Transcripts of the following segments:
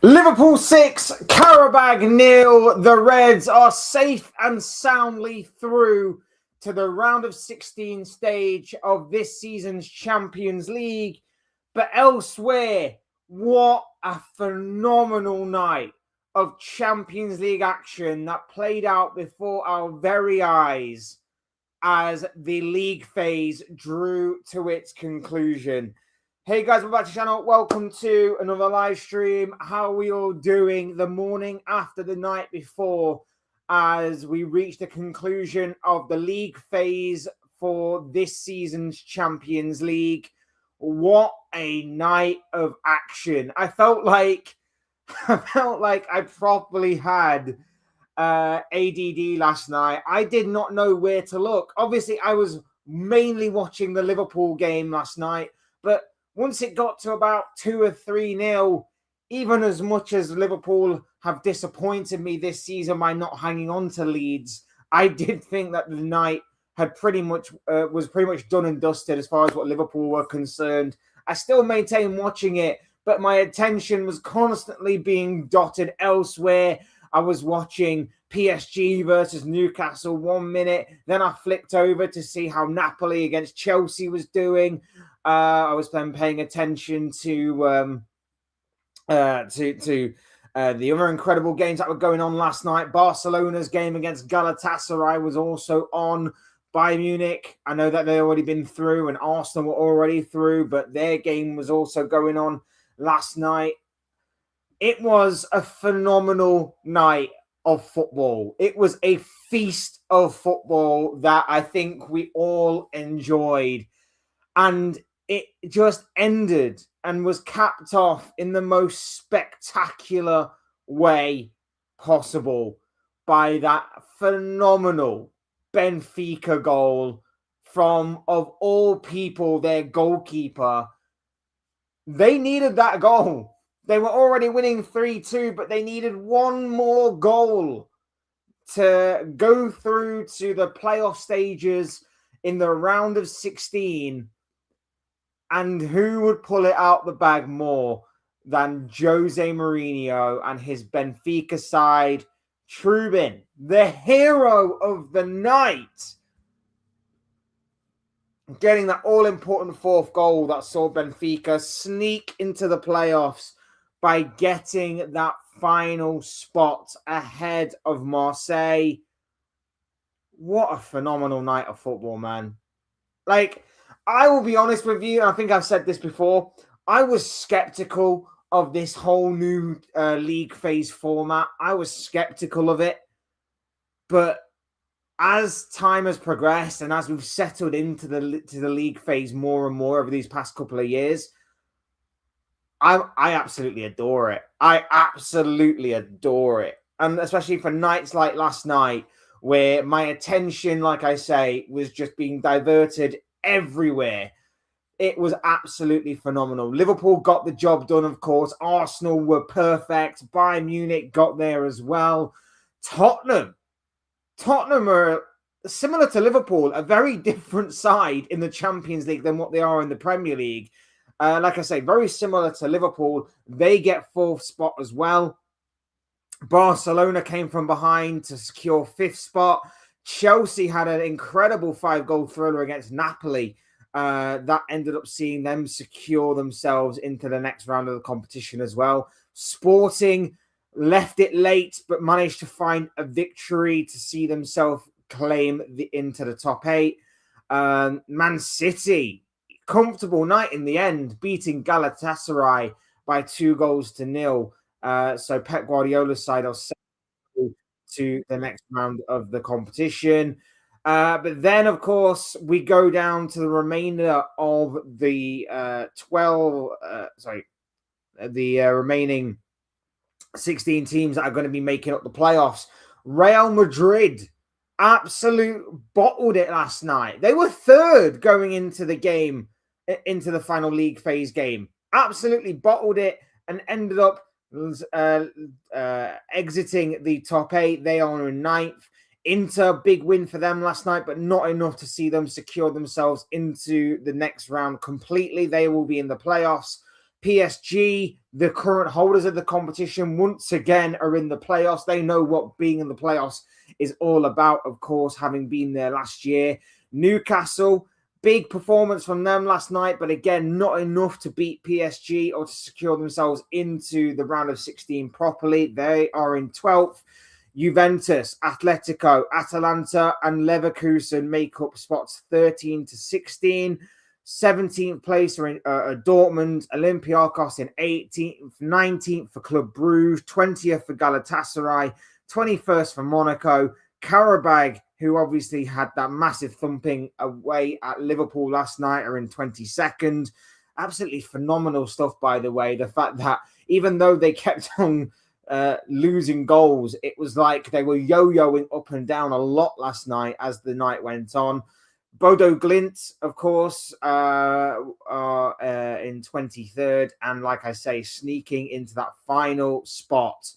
Liverpool 6, Qarabag 0. The Reds are safe and soundly through to the round of 16 stage of this season's Champions League. But elsewhere, what a phenomenal night of Champions League action that played out before our very eyes as the league phase drew to its conclusion. Hey guys, welcome back to the channel. Welcome to another live stream. How are we all doing the morning after the night before as we reach the conclusion of the league phase for this season's Champions League? What a night of action. I felt like I properly had ADD last night. I did not know where to look. Obviously, I was mainly watching the Liverpool game last night, but once it got to about 2 or 3-0, even as much as Liverpool have disappointed me this season by not hanging on to Leeds, I did think that the night had was pretty much done and dusted as far as what Liverpool were concerned. I still maintain watching it, but my attention was constantly being dotted elsewhere. I was watching PSG versus Newcastle 1 minute. Then I flipped over to see how Napoli against Chelsea was doing. I was then paying attention to the other incredible games that were going on last night. Barcelona's game against Galatasaray was also on. Bayern Munich, I know that they'd already been through, and Arsenal were already through, but their game was also going on last night. It was a phenomenal night of football. It was a feast of football that I think we all enjoyed. And it just ended and was capped off in the most spectacular way possible by that phenomenal Benfica goal from, of all people, their goalkeeper. They needed that goal. They were already winning 3-2, but they needed one more goal to go through to the playoff stages in the round of 16. And who would pull it out the bag more than Jose Mourinho and his Benfica side, Trubin, the hero of the night, getting that all-important fourth goal that saw Benfica sneak into the playoffs by getting that final spot ahead of Marseille. What a phenomenal night of football, man. Like, I will be honest with you, and I think I've said this before, I was skeptical of this whole new league phase format. I was skeptical of it. But as time has progressed and as we've settled into the league phase more and more over these past couple of years, I absolutely adore it. I absolutely adore it. And especially for nights like last night, where my attention, like I say, was just being diverted everywhere. It was absolutely phenomenal. Liverpool got the job done, of course. Arsenal were perfect. Bayern Munich got there as well. Tottenham are similar to Liverpool, a very different side in the Champions League than what they are in the Premier League. Like I say, very similar to Liverpool. They get fourth spot as well. Barcelona came from behind to secure fifth spot. Chelsea had an incredible 5-goal thriller against Napoli that ended up seeing them secure themselves into the next round of the competition as well. Sporting left it late, but managed to find a victory to see themselves claim into the top 8. Man City, comfortable night in the end, beating Galatasaray by 2-0. So Pep Guardiola's side are set to the next round of the competition. But then, of course, we go down to the remainder of the remaining 16 teams that are going to be making up the playoffs. Real Madrid absolute bottled it last night. They were third going into the game, into the final league phase game. Absolutely bottled it and ended up exiting the top 8. They are in 9th. Inter, big win for them last night, but not enough to see them secure themselves into the next round completely. They will be in the playoffs. PSG, the current holders of the competition, once again are in the playoffs. They know what being in the playoffs is all about, of course, having been there last year. Newcastle, big performance from them last night, but again, not enough to beat PSG or to secure themselves into the round of 16 properly. They are in 12th. Juventus, Atletico, Atalanta, and Leverkusen make up spots 13 to 16. 17th place are in Dortmund, Olympiacos in 18th, 19th for Club Brugge, 20th for Galatasaray, 21st for Monaco. Qarabag, who obviously had that massive thumping away at Liverpool last night, are in 22nd. Absolutely phenomenal stuff, by the way. The fact that even though they kept on losing goals, it was like they were yo-yoing up and down a lot last night as the night went on. Bodo Glimt, of course, are in 23rd. And like I say, sneaking into that final spot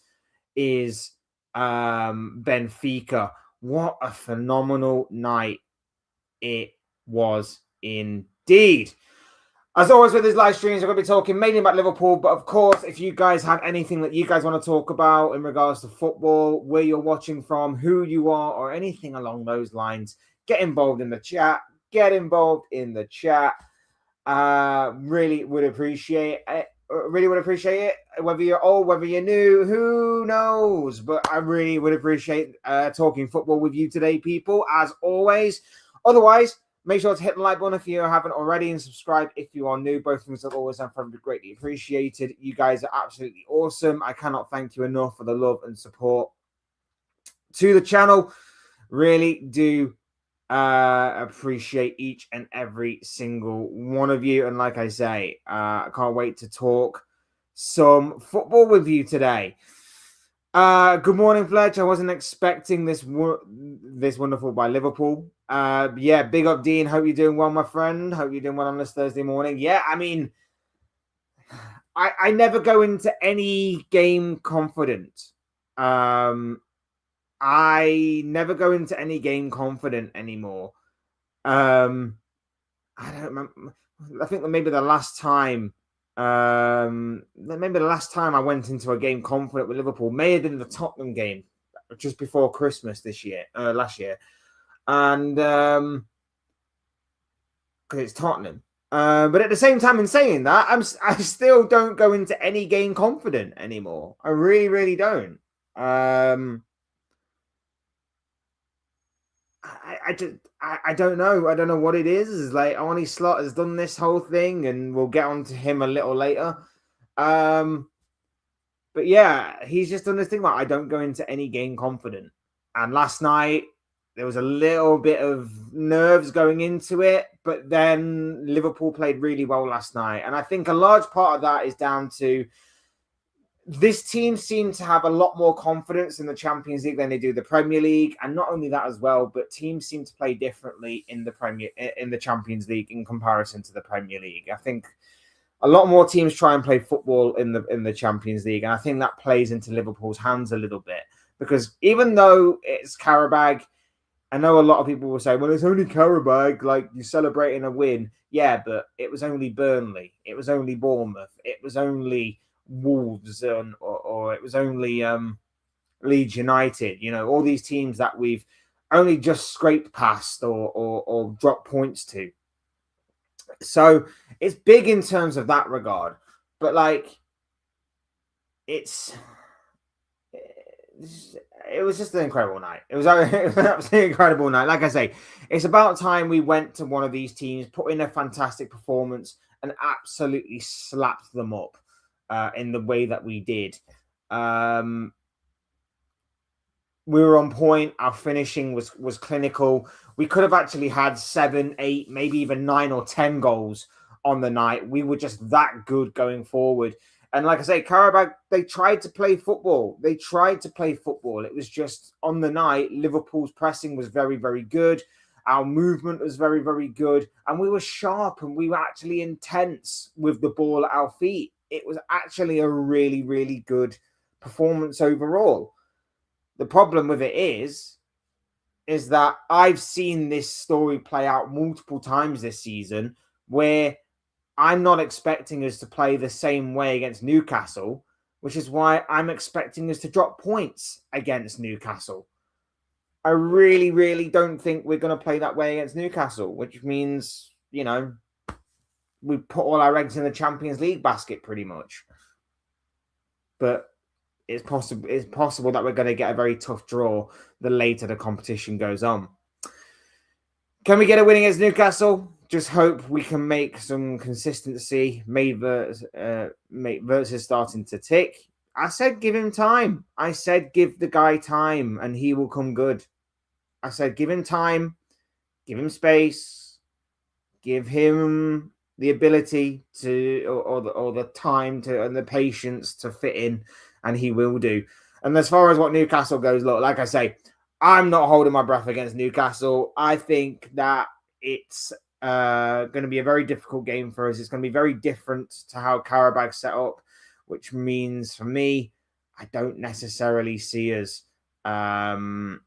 is Benfica. What a phenomenal night it was indeed. As always with these live streams, we're going to be talking mainly about Liverpool. But of course, if you guys have anything that you guys want to talk about in regards to football, where you're watching from, who you are, or anything along those lines, get involved in the chat. Get involved in the chat. Really would appreciate it. Really would appreciate it. Whether you're old, whether you're new, who knows? But I really would appreciate talking football with you today, people, as always. Otherwise, make sure to hit the like button if you haven't already and subscribe if you are new. Both things are always and forever greatly appreciated. You guys are absolutely awesome. I cannot thank you enough for the love and support to the channel. Really do appreciate each and every single one of you. And like I say, I can't wait to talk some football with you today. Good morning, Fletch. I wasn't expecting this wonderful by Liverpool. Yeah, big up, Dean. Hope you're doing well, my friend. Hope you're doing well on this Thursday morning. Yeah, I mean, I never go into any game confident. I never go into any game confident anymore. I don't remember. I think that maybe the last time I went into a game confident with Liverpool may have been the Tottenham game just before Christmas last year. And because it's Tottenham. But at the same time, in saying that, I still don't go into any game confident anymore. I really, really don't. I don't know. I don't know what it is. It's like Arnie Slot has done this whole thing, and we'll get on to him a little later. But yeah, he's just done this thing where I don't go into any game confident. And last night there was a little bit of nerves going into it, but then Liverpool played really well last night, and I think a large part of that is down to this team seemed to have a lot more confidence in the Champions League than they do the Premier League. And not only that as well, but teams seem to play differently in the Champions League in comparison to the Premier League. I think a lot more teams try and play football in the Champions League. And I think that plays into Liverpool's hands a little bit, because even though it's Qarabag, I know a lot of people will say, well, it's only Qarabag, like you're celebrating a win. Yeah, but it was only Burnley. It was only Bournemouth. It was only Wolves or it was only Leeds United, all these teams that we've only just scraped past or dropped points to. So it's big in terms of that regard, but like it was just an incredible night. It was an absolutely incredible night. Like I say, it's about time we went to one of these teams, put in a fantastic performance, and absolutely slapped them up. In the way that we did. We were on point. Our finishing was clinical. We could have actually had 7, 8, maybe even 9 or 10 goals on the night. We were just that good going forward. And like I say, Qarabag, they tried to play football. It was just on the night, Liverpool's pressing was very, very good. Our movement was very, very good. And we were sharp and we were actually intense with the ball at our feet. It was actually a really, really good performance overall. The problem with it is that I've seen this story play out multiple times this season where I'm not expecting us to play the same way against Newcastle, which is why I'm expecting us to drop points against Newcastle. I really, really don't think we're going to play that way against Newcastle, which means, you know, we put all our eggs in the Champions League basket pretty much. But it's possible that we're going to get a very tough draw the later the competition goes on. Can we get a win against Newcastle? Just hope we can make some consistency. Versus starting to tick. I said give him time. I said give the guy time and he will come good. I said give him time, give him space, give him the ability to or the time to and the patience to fit in, and he will do. And as far as what Newcastle goes, look, like I say, I'm not holding my breath against Newcastle. I think that it's going to be a very difficult game for us. It's going to be very different to how Qarabag set up, which means for me, I don't necessarily see us. I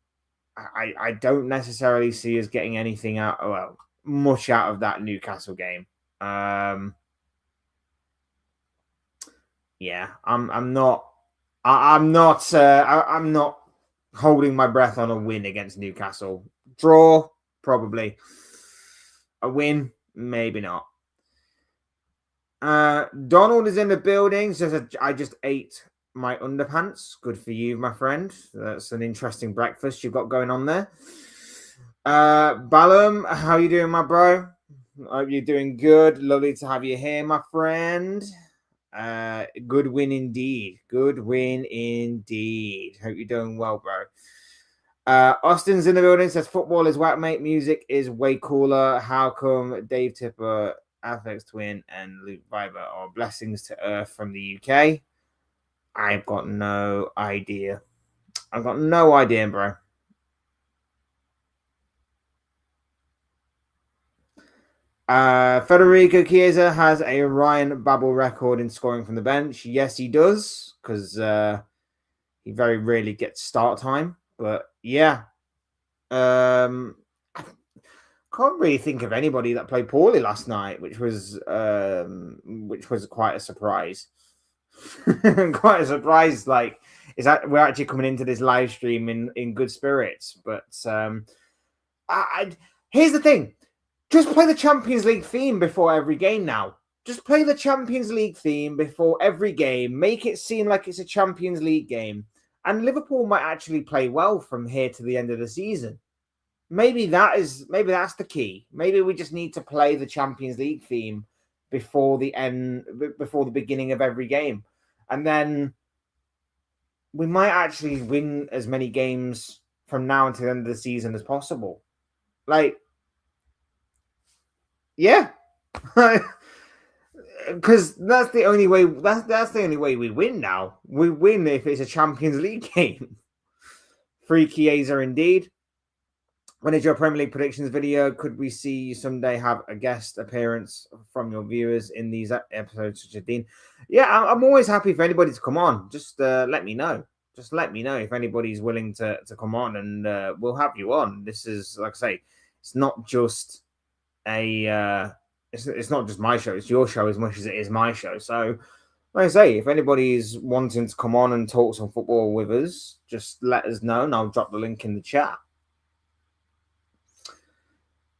don't necessarily see us getting anything much out of that Newcastle game. I'm not holding my breath on a win against Newcastle. Draw, probably. A win, maybe not. Donald is in the building. Says I just ate my underpants. Good for you, my friend. That's an interesting breakfast you've got going on there. Balaam, how you doing, my bro? Hope you're doing good. Lovely to have you here, my friend. Good win indeed. Good win indeed. Hope you're doing well, bro. Austin's in the building. Says football is whack, mate. Music is way cooler. How come Dave Tipper, Apex Twin, and Luke Viber are blessings to Earth from the UK? I've got no idea. Bro. Federico Chiesa has a Ryan Babel record in scoring from the bench. Yes, he does, because he very rarely gets start time. But yeah, I can't really think of anybody that played poorly last night, which was quite a surprise. Quite a surprise. Like, is that we're actually coming into this live stream in good spirits. But here's the thing. Just play the Champions League theme before every game now. Just play the Champions League theme before every game. Make it seem like it's a Champions League game. And Liverpool might actually play well from here to the end of the season. Maybe that's the key. Maybe we just need to play the Champions League theme before the beginning of every game. And then we might actually win as many games from now until the end of the season as possible. Like, yeah, because that's the only way. That's the only way we win now. We win if it's a Champions League game. Free Chiesa indeed. When is your Premier League predictions video? Could we see you someday have a guest appearance from your viewers in these episodes, Jadine? Yeah, I'm always happy for anybody to come on. Just let me know. Just let me know if anybody's willing to come on, and we'll have you on. This is, like I say, it's not just it's not just my show, it's your show as much as it is my show. So like I say, if anybody's wanting to come on and talk some football with us, just let us know and I'll drop the link in the chat.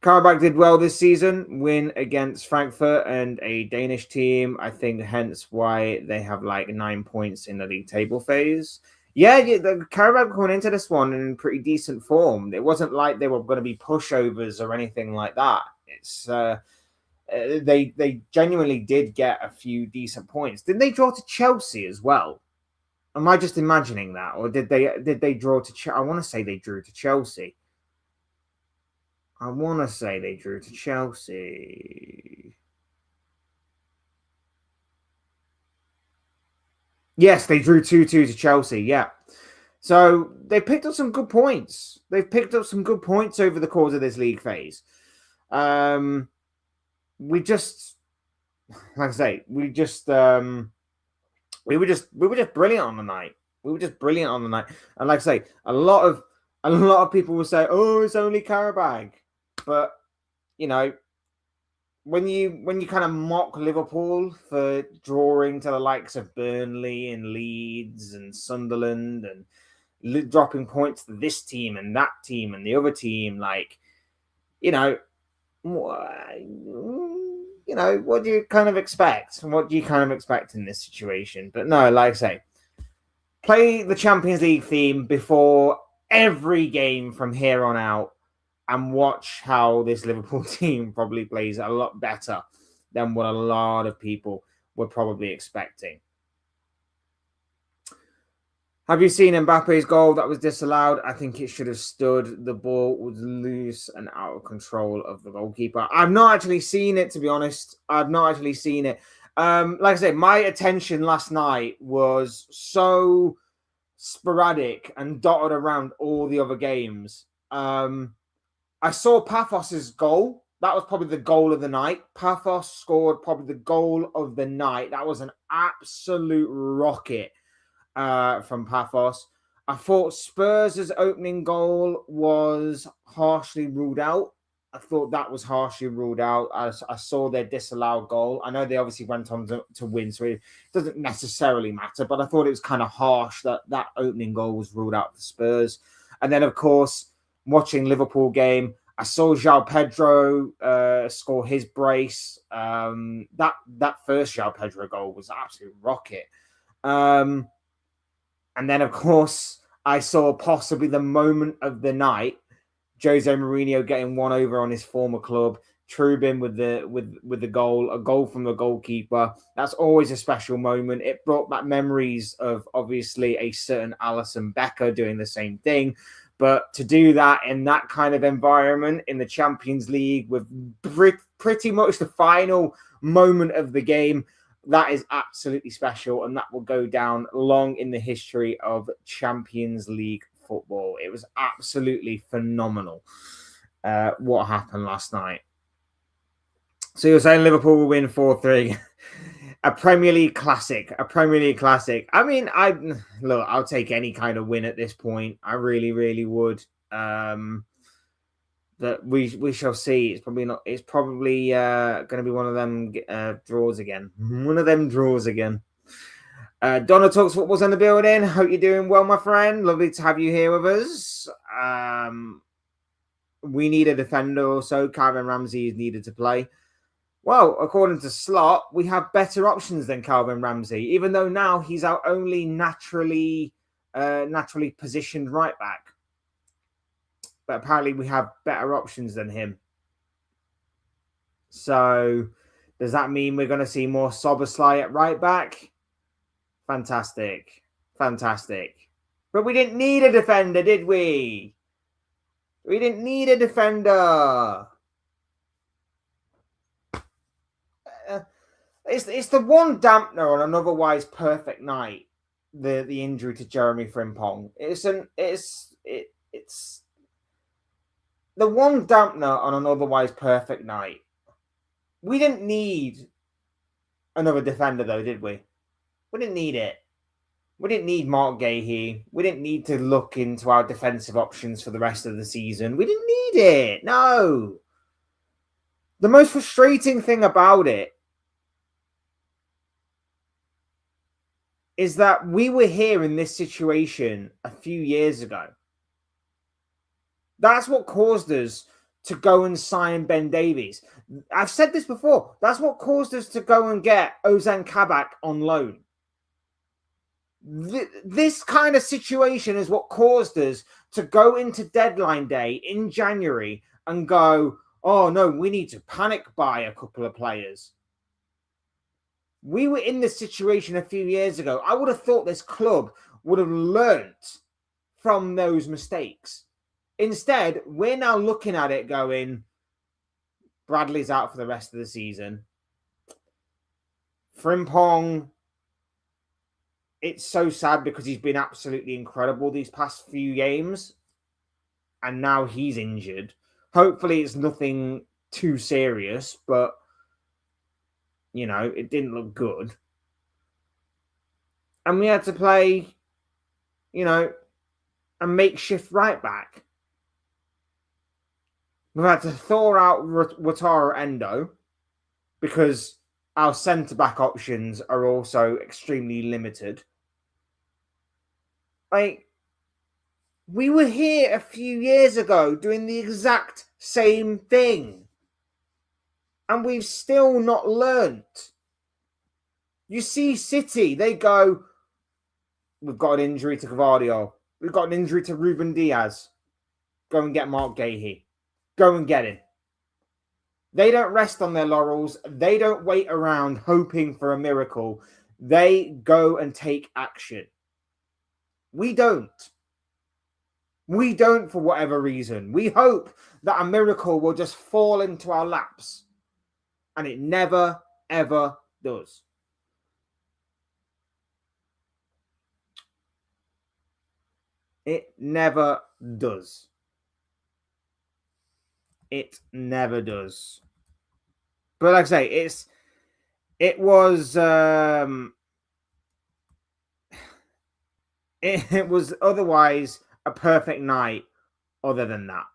Qarabag did well this season, win against Frankfurt and a Danish team. I think hence why they have like 9 points in the league table phase. Yeah, the Qarabag coming into this one in pretty decent form. It wasn't like they were going to be pushovers or anything like that. It's they genuinely did get a few decent points. Did they draw to Chelsea as well? Am I just imagining that, or did they draw to Chelsea? I want to say they drew to Chelsea. Yes, they drew 2-2 to Chelsea. Yeah. So they picked up some good points. They've picked up some good points over the course of this league phase. We just, like I say, we were just brilliant on the night. And like I say, a lot of people will say, "Oh, it's only Qarabag," but you know, when you kind of mock Liverpool for drawing to the likes of Burnley and Leeds and Sunderland and dropping points to this team and that team and the other team, like, you know, what do you kind of expect? What do you kind of expect in this situation? But no, like I say, play the Champions League theme before every game from here on out and watch how this Liverpool team probably plays a lot better than what a lot of people were probably expecting. Have you seen Mbappe's goal that was disallowed? I think it should have stood. The ball was loose and out of control of the goalkeeper. I've not actually seen it, to be honest. I've not actually seen it. Like I said, my attention last night was so sporadic and dotted around all the other games. I saw Paphos's goal. That was probably the goal of the night. Paphos scored probably the goal of the night. That was an absolute rocket from Paphos. I thought Spurs' opening goal was harshly ruled out. I thought that was harshly ruled out. I saw their disallowed goal. I know they obviously went on to win, so it doesn't necessarily matter, but I thought it was kind of harsh that opening goal was ruled out for Spurs. And then, of course, watching Liverpool game, I saw João Pedro score his brace. That first João Pedro goal was an absolute rocket. And then, of course, I saw possibly the moment of the night, Jose Mourinho getting one over on his former club, Trubin with the goal, a goal from the goalkeeper. That's always a special moment. It brought back memories of obviously a certain Alisson Becker doing the same thing. But to do that in that kind of environment in the Champions League with pretty much the final moment of the game, that is absolutely special, and that will go down long in the history of Champions League football. It was absolutely phenomenal what happened last night. So you're saying Liverpool will win 4-3. A Premier League classic. I mean, I'll take any kind of win at this point. I really, really would. That we shall see. It's probably not. It's probably going to be one of them draws again. One of them draws again. Donna Talks Football's in the building. Hope you're doing well, my friend. Lovely to have you here with us. We need a defender also. Calvin Ramsey is needed to play. Well, according to Slot, we have better options than Calvin Ramsey, even though now he's our only naturally positioned right back. But apparently we have better options than him. So does that mean we're going to see more Szoboszlai at right back? Fantastic. But we didn't need a defender, did we? We didn't need a defender. It's the one dampener on an otherwise perfect night. The injury to Jeremy Frimpong. It's the one dampener on an otherwise perfect night. We didn't need another defender, though, did we? We didn't need it. We didn't need Mark Gahey. We didn't need to look into our defensive options for the rest of the season. We didn't need it. No. The most frustrating thing about it is that we were here in this situation a few years ago. That's what caused us to go and sign Ben Davies. I've said this before. That's what caused us to go and get Ozan Kabak on loan. This kind of situation is what caused us to go into deadline day in January and go, oh no, we need to panic buy a couple of players. We were in this situation a few years ago. I would have thought this club would have learnt from those mistakes. Instead, we're now looking at it going, Bradley's out for the rest of the season. Frimpong, it's so sad because he's been absolutely incredible these past few games. And now he's injured. Hopefully it's nothing too serious, but, you know, it didn't look good. And we had to play, you know, a makeshift right back. We've had to thaw out Wataru Endo. because our centre-back options are also extremely limited. Like, we were here a few years ago doing the exact same thing. And we've still not learnt. You see City, they go, we've got an injury to Gvardiol. We've got an injury to Ruben Diaz. Go and get Mark Gahey. Go and get him. They don't rest on their laurels. They don't wait around hoping for a miracle. They go and take action. We don't. We don't for whatever reason. We hope that a miracle will just fall into our laps. And it never, ever does. It never does. It never does. But like I say, it was otherwise a perfect night. Other than that,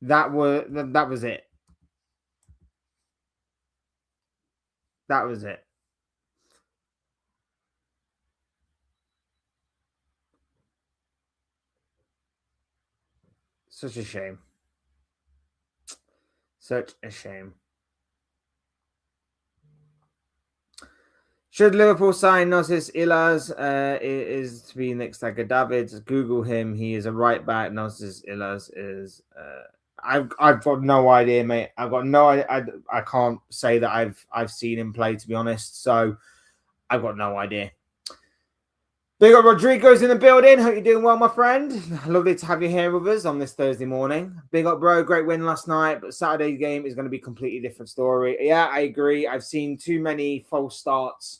that was it. That was it. Such a shame. Such a shame. Should Liverpool sign Nossis Ilaz? Is to be next to Davids. Google him. He is a right back. Nossis Ilaz is. I've got no idea, mate. I've got no idea. I can't say that I've seen him play, to be honest. So I've got no idea. Big up Rodrigo's in the building. Hope you're doing well, my friend. Lovely to have you here with us on this Thursday morning. Big up, bro. Great win last night, but Saturday's game is going to be a completely different story. Yeah, I agree. I've seen too many false starts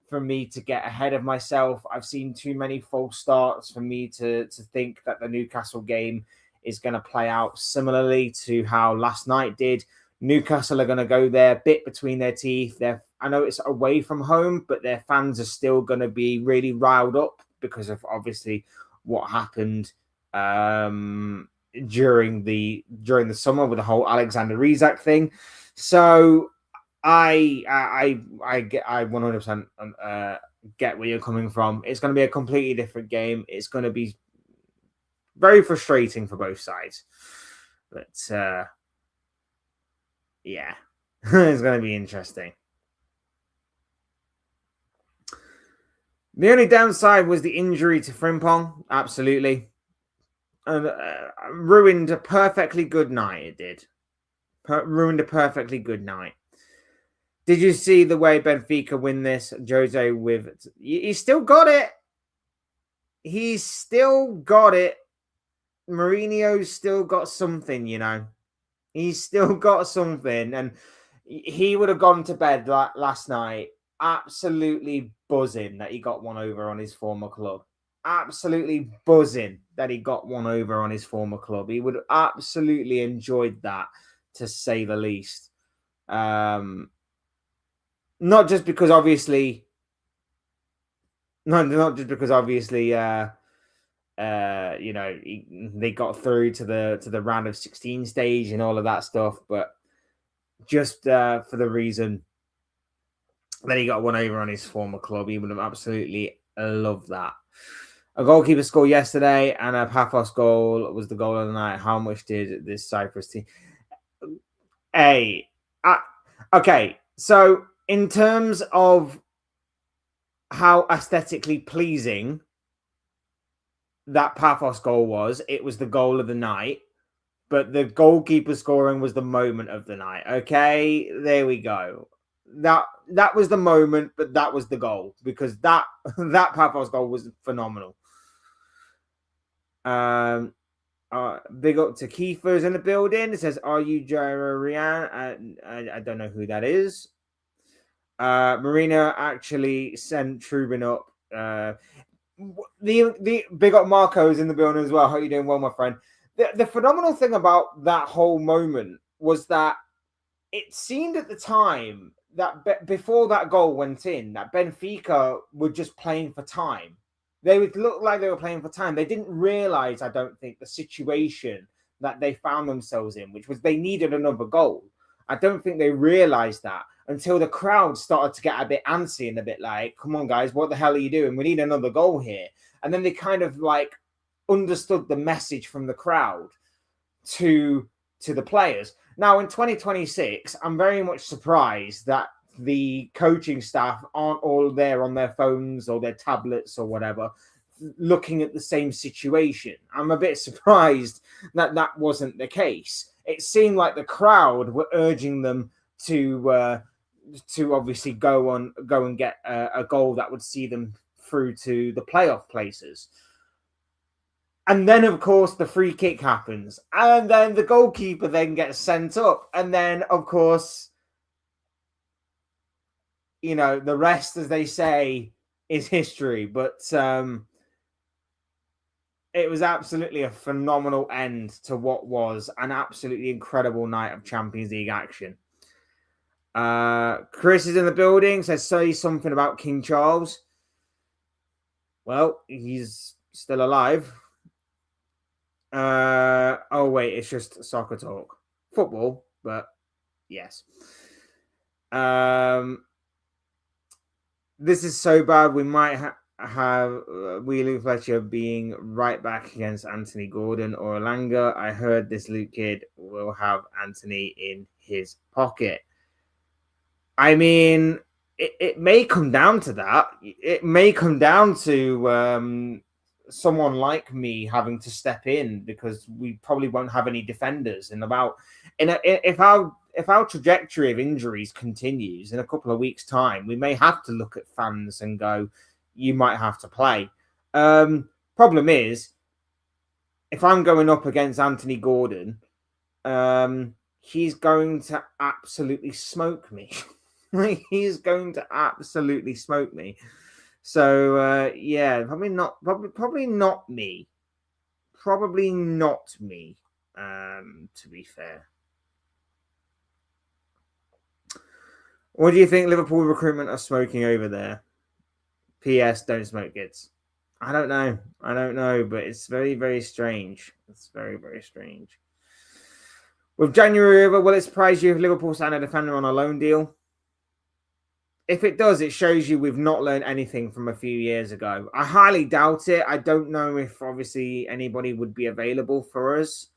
for me to get ahead of myself. I've seen too many false starts for me to think that the Newcastle game is going to play out similarly to how last night did. Newcastle are going to go there, bit between their teeth. I know it's away from home, but their fans are still going to be really riled up because of obviously what happened during the summer with the whole Alexander Isak thing. So I 100% get where you're coming from. It's going to be a completely different game. It's going to be very frustrating for both sides, but yeah, it's going to be interesting. The only downside was the injury to Frimpong, absolutely, and ruined a perfectly good night. It did. Ruined a perfectly good night. Did you see the way Benfica win this? Jose with... He's still got it. He's still got it. Mourinho's still got something, you know. He's still got something. And he would have gone to bed last night absolutely buzzing that he got one over on his former club. Absolutely buzzing that he got one over on his former club. He would have absolutely enjoyed that, to say the least. Not just because obviously, you know, they got through to the round of 16 stage and all of that stuff, but just for the reason that he got one over on his former club. He would have absolutely loved that. A goalkeeper score yesterday and a Paphos goal was the goal of the night. How much did this Cyprus team? Okay, so in terms of how aesthetically pleasing that Paphos goal was, it was the goal of the night, but the goalkeeper scoring was the moment of the night. Okay, there we go. That was the moment, but that was the goal, because that Paphos goal was phenomenal. Big up to Kiefer's in the building. It says, "Are you Jairo Rian?" I don't know who that is. Marina actually sent Trubin up. The big up Marco's in the building as well. Hope you're doing well, my friend. The phenomenal thing about that whole moment was that it seemed at the time that before that goal went in, that Benfica were just playing for time. They would look like they were playing for time. They didn't realize, I don't think, the situation that they found themselves in, which was they needed another goal. I don't think they realized that until the crowd started to get a bit antsy and a bit like, come on, guys, what the hell are you doing? We need another goal here. And then they kind of like understood the message from the crowd to the players. Now in 2026, I'm very much surprised that the coaching staff aren't all there on their phones or their tablets or whatever, looking at the same situation. I'm a bit surprised that that wasn't the case. It seemed like the crowd were urging them to obviously go and get a goal that would see them through to the playoff places. And then, of course, the free kick happens. And then the goalkeeper then gets sent up. And then, of course, you know, the rest, as they say, is history. But it was absolutely a phenomenal end to what was an absolutely incredible night of Champions League action. Chris is in the building, says, say something about King Charles. Well, he's still alive. Oh wait, it's just soccer talk, football, but yes. This is so bad. We might have Wheeling Fletcher being right back against Anthony Gordon or Elanga. I heard this Luke kid will have Anthony in his pocket. I mean, it may come down to that. It may come down to someone like me having to step in because we probably won't have any defenders. And if our trajectory of injuries continues in a couple of weeks' time, we may have to look at fans and go, you might have to play. Problem is, if I'm going up against Anthony Gordon, he's going to absolutely smoke me. He's going to absolutely smoke me. So yeah, probably not me. Probably not me. To be fair. What do you think Liverpool recruitment are smoking over there? P.S. Don't smoke kids. I don't know, but it's very, very strange. It's very, very strange. With January over, will it surprise you if Liverpool sign a defender on a loan deal? If it does, it shows you we've not learned anything from a few years ago. I highly doubt it. I don't know if obviously anybody would be available for us.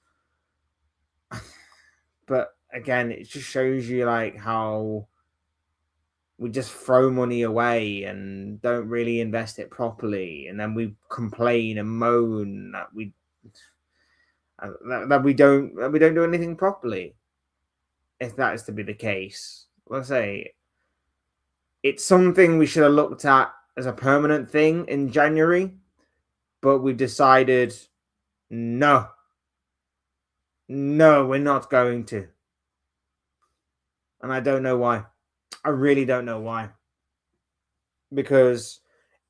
But again, it just shows you like how we just throw money away and don't really invest it properly. And then we complain and moan that we don't do anything properly. If that is to be the case, let's say it's something we should have looked at as a permanent thing in January, but we've decided no, we're not going to. And I don't know why. I really don't know why. Because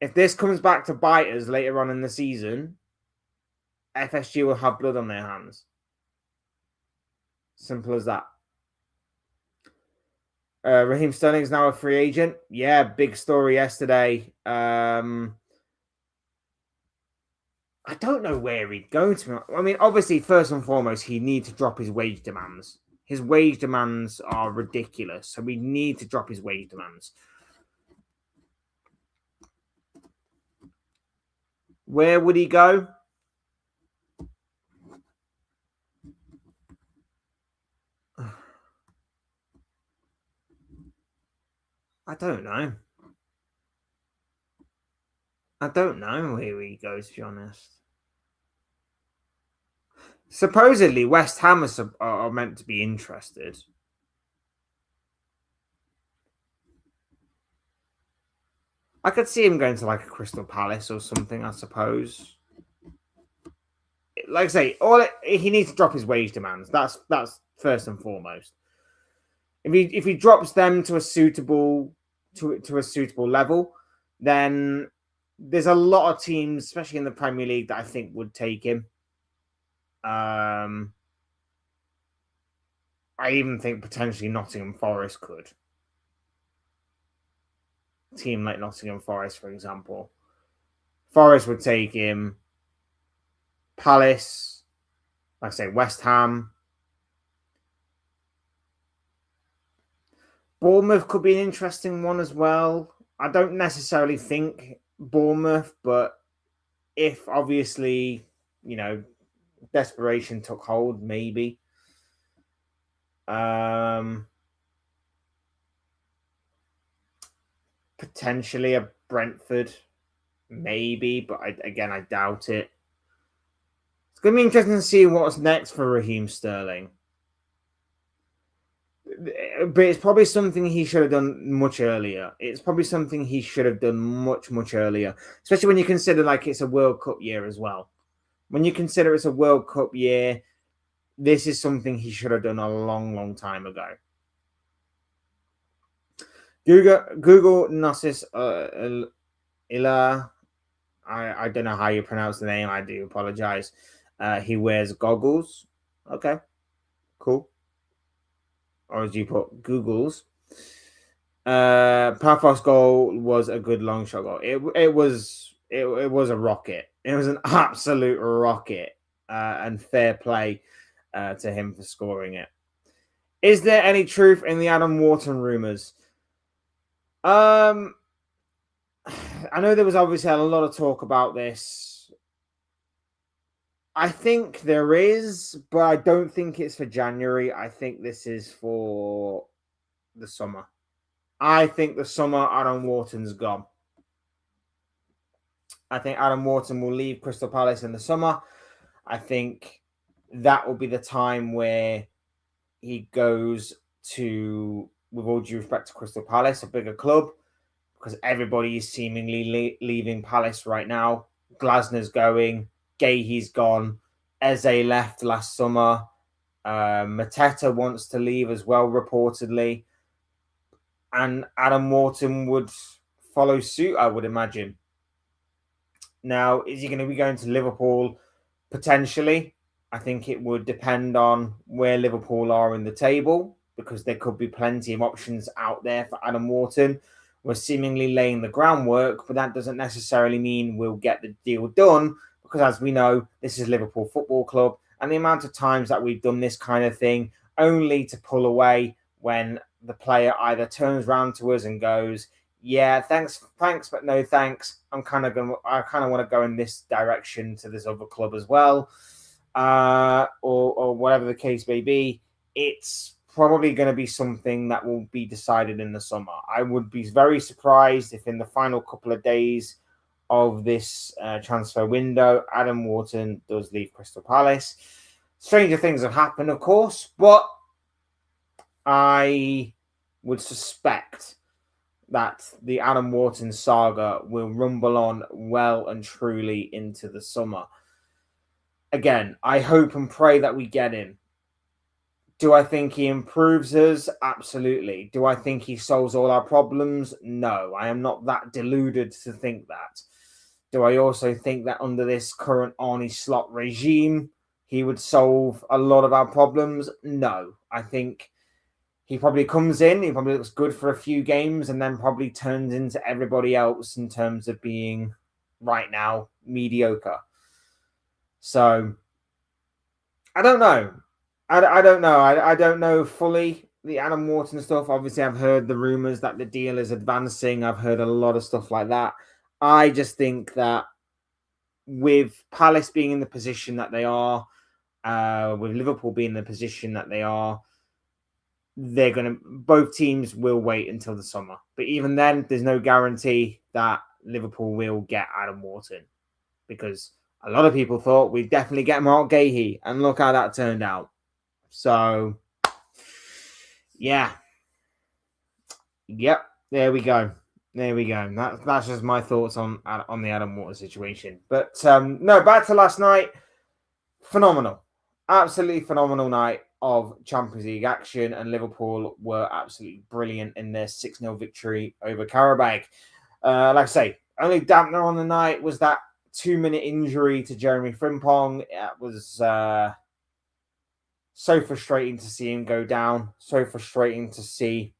if this comes back to bite us later on in the season, FSG will have blood on their hands. Simple as that. Raheem Sterling is now a free agent. Yeah, big story yesterday. I don't know where he'd go to. I mean, obviously, first and foremost, he needs to drop his wage demands. His wage demands are ridiculous, so we need to drop his wage demands. Where would he go? I don't know. I don't know where he goes, to be honest. Supposedly, West Ham are meant to be interested. I could see him going to like a Crystal Palace or something, I suppose. Like I say, he needs to drop his wage demands. That's first and foremost. If he drops them to a suitable level, then there's a lot of teams, especially in the Premier League, that I think would take him. I even think potentially Nottingham Forest could. A team like Nottingham Forest, for example. Forest would take him. Palace, Like I say, West Ham. Bournemouth could be an interesting one as well. I don't necessarily think Bournemouth, but if obviously, desperation took hold, maybe. Potentially a Brentford, maybe, but I doubt it. It's going to be interesting to see what's next for Raheem Sterling. But it's probably something he should have done much earlier. It's probably something he should have done much, much earlier, especially when you consider like it's a World Cup year as well. When you consider it's a World Cup year, this is something he should have done a long, long time ago. Google Gnosis Ila. I don't know how you pronounce the name. I do apologize. He wears goggles. Okay, cool. Or as you put, Googles. Pafos goal was a good long shot goal. It was a rocket. It was an absolute rocket, and fair play to him for scoring it. Is there any truth in the Adam Wharton rumors? I know there was obviously a lot of talk about this. I think there is, but I don't think it's for January. I think this is for the summer. I think the summer Adam Wharton's gone. I think Adam Wharton will leave Crystal Palace in the summer. I think that will be the time where he goes to, with all due respect to Crystal Palace, a bigger club, because everybody is seemingly leaving Palace right now. Glasner's going, Gahey's gone, Eze left last summer, Mateta wants to leave as well, reportedly, and Adam Wharton would follow suit, I would imagine. Now, is he going to be going to Liverpool? Potentially. I think it would depend on where Liverpool are in the table, because there could be plenty of options out there for Adam Wharton. We're seemingly laying the groundwork, but that doesn't necessarily mean we'll get the deal done, because as we know, this is Liverpool Football Club, and the amount of times that we've done this kind of thing only to pull away when the player either turns around to us and goes, yeah, thanks, but no thanks. I kind of want to go in this direction to this other club as well, or whatever the case may be. It's probably going to be something that will be decided in the summer. I would be very surprised if in the final couple of days of this transfer window, Adam Wharton does leave Crystal Palace. Stranger things have happened, of course, but I would suspect that the Adam Wharton saga will rumble on well and truly into the summer. Again, I hope and pray that we get him. Do I think he improves us? Absolutely. Do I think he solves all our problems? No, I am not that deluded to think that. Do I also think that under this current Arne Slot regime, he would solve a lot of our problems? No. I think he probably comes in, he probably looks good for a few games, and then probably turns into everybody else in terms of being, right now, mediocre. So, I don't know. I don't know. I don't know fully the Adam Wharton stuff. Obviously, I've heard the rumors that the deal is advancing. I've heard a lot of stuff like that. I just think that with Palace being in the position that they are, with Liverpool being in the position that they are, both teams will wait until the summer. But even then, there's no guarantee that Liverpool will get Adam Wharton, because a lot of people thought we'd definitely get Mark Gahey, and look how that turned out. So, yeah. Yep, there we go. That's just my thoughts on the Adam Wharton situation. But no, back to last night. Phenomenal. Absolutely phenomenal night of Champions League action, and Liverpool were absolutely brilliant in their 6-0 victory over Qarabag. Like I say, only dampener on the night was that 2-minute injury to Jeremy Frimpong. It was so frustrating to see him go down. So frustrating to see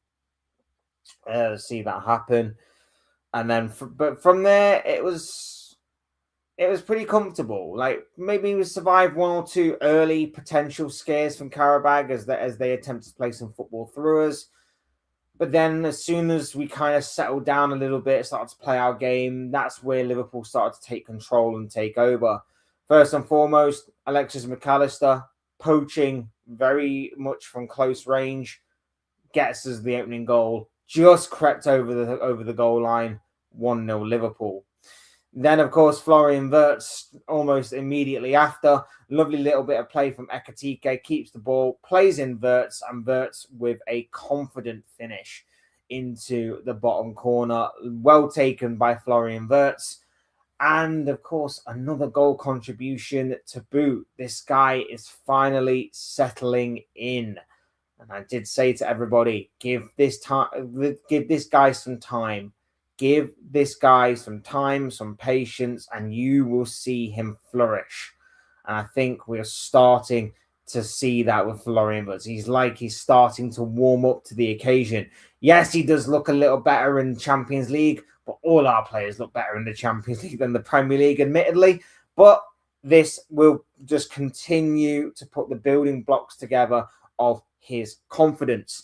that happen. And then, but from there, it was it was pretty comfortable. Like maybe we survived one or two early potential scares from Qarabag as they attempted to play some football through us. But then as soon as we kind of settled down a little bit, started to play our game, that's where Liverpool started to take control and take over. First and foremost, Alexis McAllister poaching very much from close range, gets us the opening goal, just crept over the goal line, 1-0 Liverpool. Then, of course, Florian Wirtz almost immediately after. Lovely little bit of play from Ekatike, keeps the ball, plays in Wirtz, and Wirtz with a confident finish into the bottom corner. Well taken by Florian Wirtz. And, of course, another goal contribution to boot. This guy is finally settling in. And I did say to everybody, give this guy some time. Give this guy some time, some patience, and you will see him flourish. And I think we're starting to see that with Florian Wirtz. He's starting to warm up to the occasion. Yes, he does look a little better in Champions League, but all our players look better in the Champions League than the Premier League, admittedly. But this will just continue to put the building blocks together of his confidence.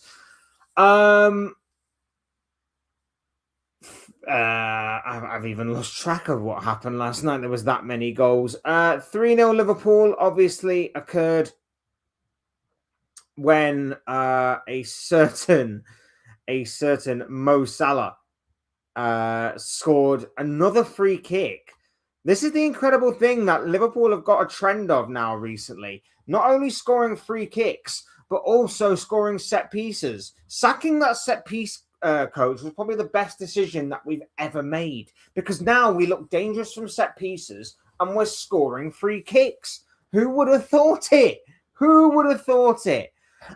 I've even lost track of what happened last night. There was that many goals. 3-0 Liverpool obviously occurred when a certain Mo Salah scored another free kick. This is the incredible thing that Liverpool have got a trend of now recently. Not only scoring free kicks, but also scoring set pieces. Sacking that set piece coach was probably the best decision that we've ever made, because now we look dangerous from set pieces and we're scoring free kicks. Who would have thought it? Who would have thought it?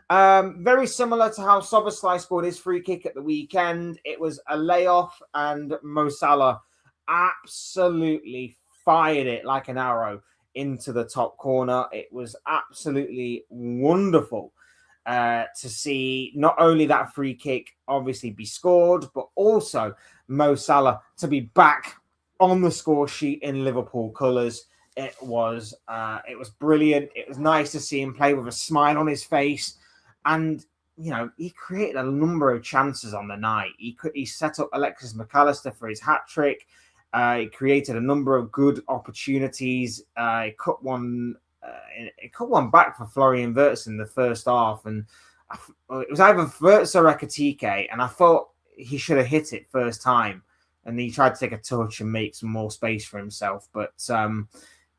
Very similar to how Szoboszlai scored his free kick at the weekend. It was a layoff and Mo Salah absolutely fired it like an arrow into the top corner. It was absolutely wonderful to see not only that free kick obviously be scored, but also Mo Salah to be back on the score sheet in Liverpool colours. It was brilliant. It was nice to see him play with a smile on his face, and you know, he created a number of chances on the night. He set up Alexis McAllister for his hat trick. He created a number of good opportunities. He cut one back for Florian Wirtz in the first half, and it was either Wirtz or Ekatike, and I thought he should have hit it first time, and he tried to take a touch and make some more space for himself. But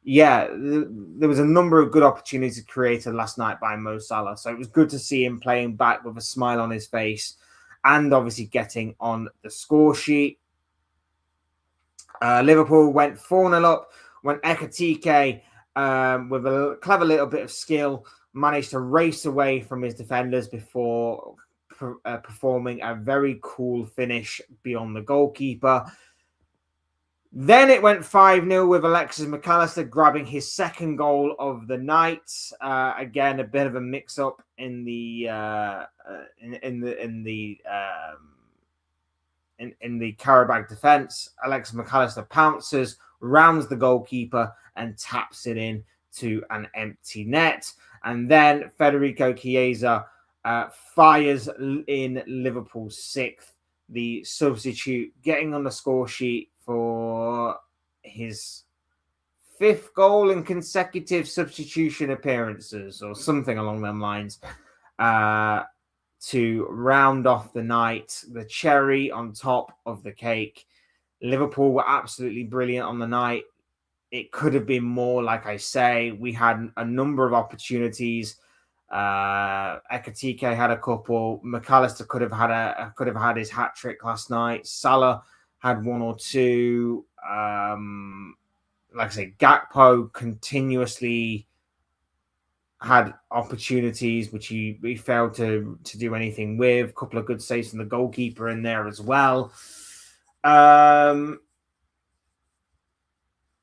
yeah, there was a number of good opportunities created last night by Mo Salah, so it was good to see him playing back with a smile on his face and obviously getting on the score sheet. Liverpool went 4-0 up when Ekatike, with a clever little bit of skill, managed to race away from his defenders before performing a very cool finish beyond the goalkeeper. Then it went 5-0 with Alexis McAllister grabbing his second goal of the night. Again, a bit of a mix-up in the Qarabag defense. Alexis McAllister pounces, rounds the goalkeeper, and taps it in to an empty net. And then Federico Chiesa fires in Liverpool's sixth, the substitute, getting on the score sheet for his fifth goal in consecutive substitution appearances, or something along them lines, to round off the night, the cherry on top of the cake. Liverpool were absolutely brilliant on the night. It could have been more, like I say. We had a number of opportunities. Ekatike had a couple. McAllister could have had his hat trick last night. Salah had one or two. Like I say, Gakpo continuously had opportunities which he failed to do anything with. A couple of good saves from the goalkeeper in there as well.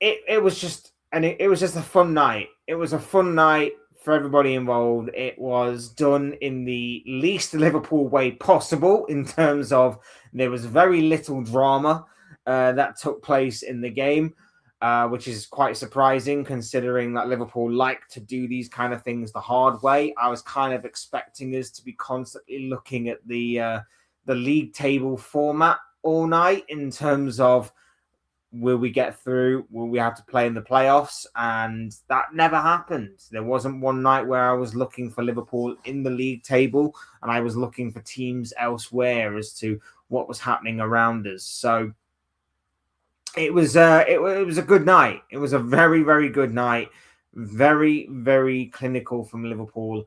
It was just a fun night. It was a fun night for everybody involved. It was done in the least Liverpool way possible, in terms of there was very little drama that took place in the game. which is quite surprising considering that Liverpool like to do these kind of things the hard way. I was kind of expecting us to be constantly looking at the league table format all night in terms of will we get through, will we have to play in the playoffs, and that never happened. There wasn't one night where I was looking for Liverpool in the league table and I was looking for teams elsewhere as to what was happening around us. So it was a good night. It was a very, very good night. Very, very clinical from Liverpool.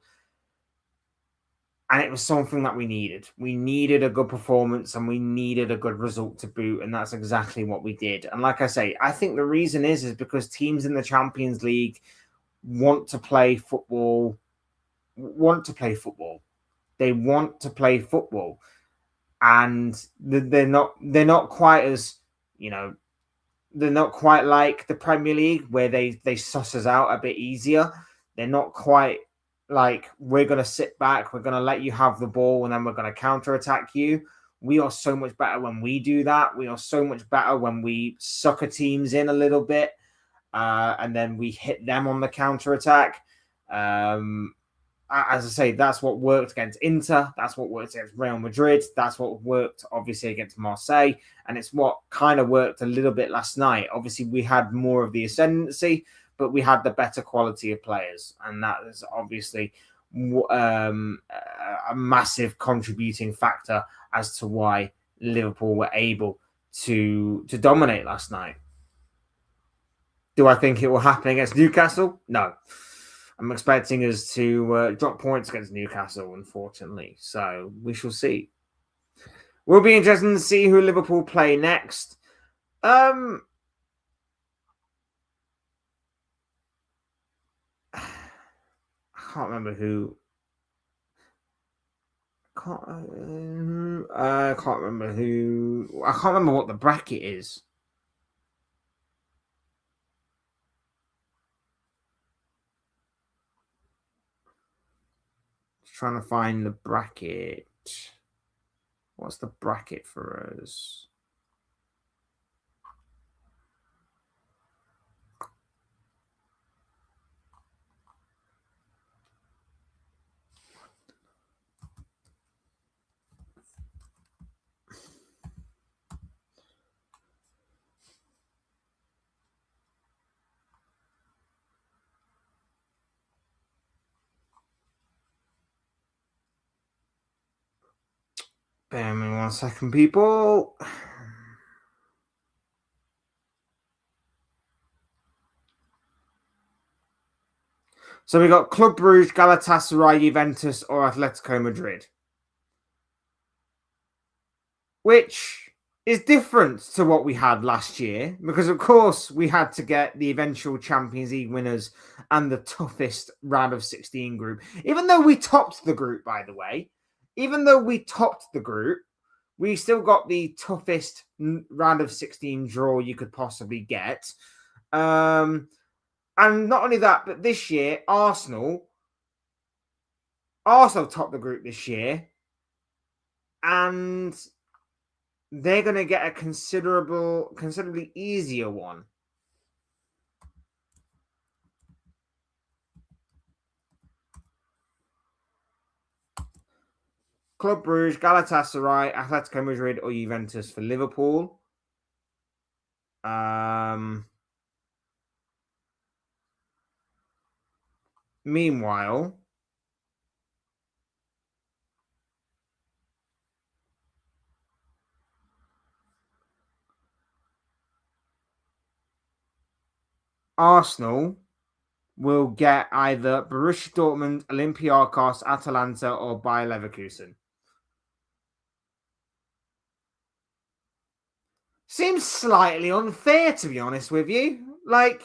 And it was something that we needed. We needed a good performance and we needed a good result to boot. And that's exactly what we did. And like I say, I think the reason is because teams in the Champions League want to play football. They want to play football. And they're not quite as, they're not quite like the Premier League where they suss us out a bit easier. They're not quite like, we're going to sit back, we're going to let you have the ball, and then we're going to counter-attack you. We are so much better when we do that. We are so much better when we sucker teams in a little bit, and then we hit them on the counter-attack. As I say, that's what worked against Inter. That's what worked against Real Madrid. That's what worked, obviously, against Marseille. And it's what kind of worked a little bit last night. Obviously, we had more of the ascendancy, but we had the better quality of players. And that is obviously a massive contributing factor as to why Liverpool were able to dominate last night. Do I think it will happen against Newcastle? No. I'm expecting us to drop points against Newcastle, unfortunately. So we shall see. Will be interesting to see who Liverpool play next. I can't remember who. I can't remember who. I can't remember what the bracket is. Trying to find the bracket. What's the bracket for us? Bear with me 1 second, people. So we got Club Brugge, Galatasaray, Juventus, or Atletico Madrid, which is different to what we had last year because, of course, we had to get the eventual Champions League winners and the toughest round of 16 group. Even though we topped the group, by the way, we still got the toughest round of 16 draw you could possibly get. And not only that, but this year, Arsenal topped the group this year. And they're going to get a considerably easier one. Club Brugge, Galatasaray, Atletico Madrid, or Juventus for Liverpool. Meanwhile, Arsenal will get either Borussia Dortmund, Olympiacos, Atalanta, or Bayer Leverkusen. Seems slightly unfair, to be honest with you. Like,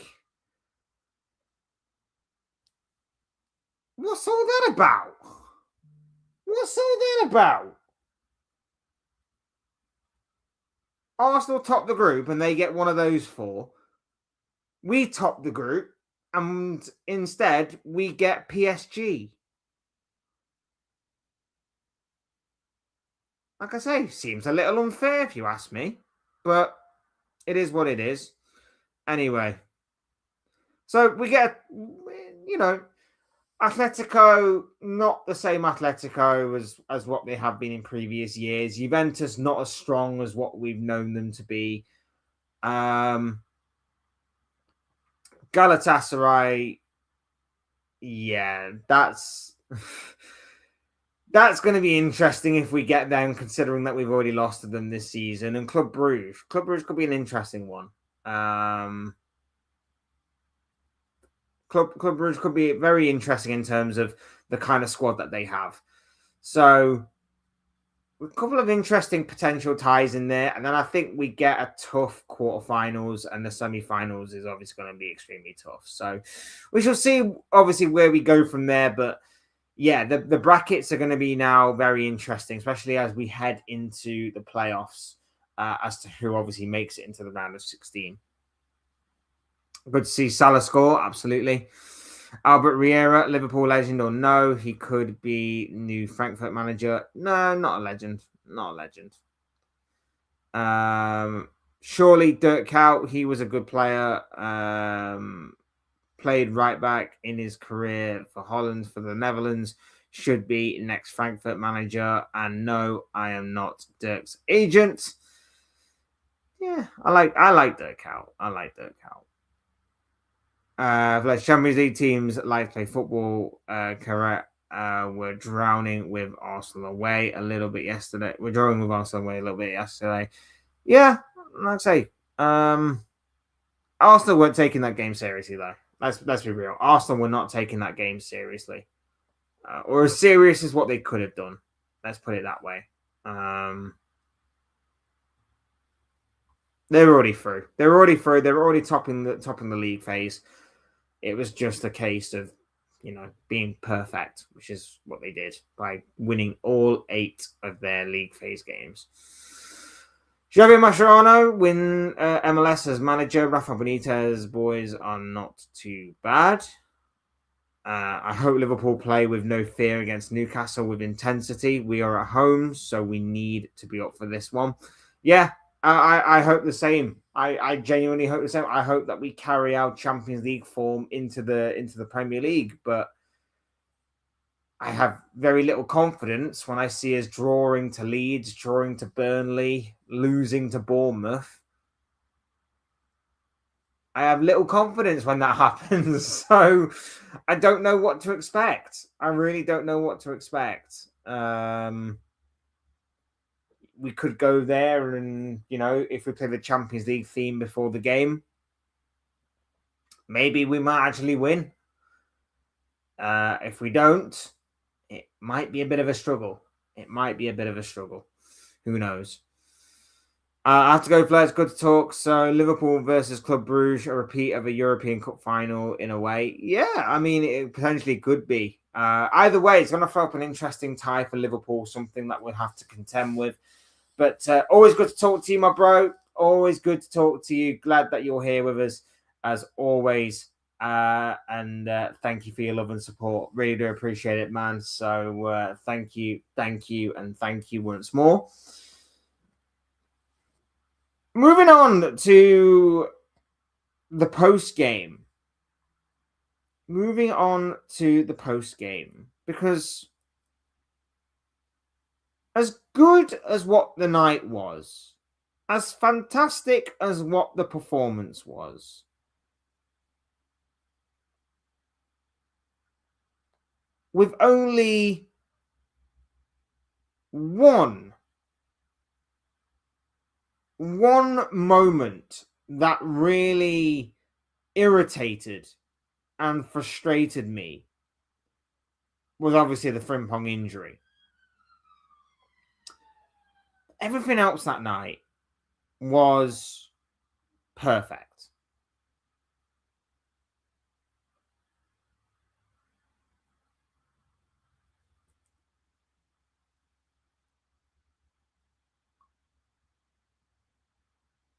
what's all that about? Arsenal top the group and they get one of those four. We top the group and instead we get PSG. Like I say, seems a little unfair if you ask me, but it is what it is. Anyway, so we get, Atletico, not the same Atletico as what they have been in previous years. Juventus, not as strong as what we've known them to be. Galatasaray, yeah, that's going to be interesting if we get them, considering that we've already lost to them this season. And Club Brugge could be an interesting one. Club Brugge could be very interesting in terms of the kind of squad that they have. So a couple of interesting potential ties in there, and then I think we get a tough quarterfinals, and the semi-finals is obviously going to be extremely tough. So we shall see, obviously, where we go from there. But yeah, the brackets are going to be now very interesting, especially as we head into the playoffs, as to who obviously makes it into the round of 16. Good to see Salah score, absolutely. Albert Riera, Liverpool legend or no? He could be new Frankfurt manager. No, not a legend. Not a legend. Surely Dirk Kuyt, he was a good player. Played right back in his career for Holland, for the Netherlands. Should be next Frankfurt manager. And no, I am not Dirk's agent. Yeah, I like Dirk Kuyt. I like Dirk Kuyt. Champions League teams like to play football. Correct. We're drowning with Arsenal away a little bit yesterday. We're drawing with Arsenal away a little bit yesterday. Yeah, like I say, Arsenal weren't taking that game seriously though. Let's be real. Arsenal were not taking that game seriously, or as serious as what they could have done. Let's put it that way. They were already through. They were already topping the league phase. It was just a case of, being perfect, which is what they did by winning all 8 of their league phase games. Javier Mascherano win MLS as manager. Rafa Benitez boys are not too bad. I hope Liverpool play with no fear against Newcastle with intensity. We are at home, so we need to be up for this one. Yeah, I hope the same. I genuinely hope the same. I hope that we carry our Champions League form into the Premier League, but I have very little confidence when I see us drawing to Leeds, drawing to Burnley, losing to Bournemouth. I have little confidence when that happens, so I don't know what to expect. I really don't know what to expect. We could go there and, if we play the Champions League theme before the game, maybe we might actually win. If we don't, it might be a bit of a struggle. Who knows? I have to go, Flair. It's good to talk. So, Liverpool versus Club Brugge, a repeat of a European Cup final in a way. Yeah, I mean, it potentially could be. Either way, it's going to throw up an interesting tie for Liverpool, something that we'll have to contend with. But always good to talk to you, my bro. Always good to talk to you. Glad that you're here with us, as always. And thank you for your love and support. Really do appreciate it, man. So thank you, and thank you once more. Moving on to the post game. Because as good as what the night was, as fantastic as what the performance was, with only one moment that really irritated and frustrated me was obviously the Frimpong injury. Everything else that night was perfect.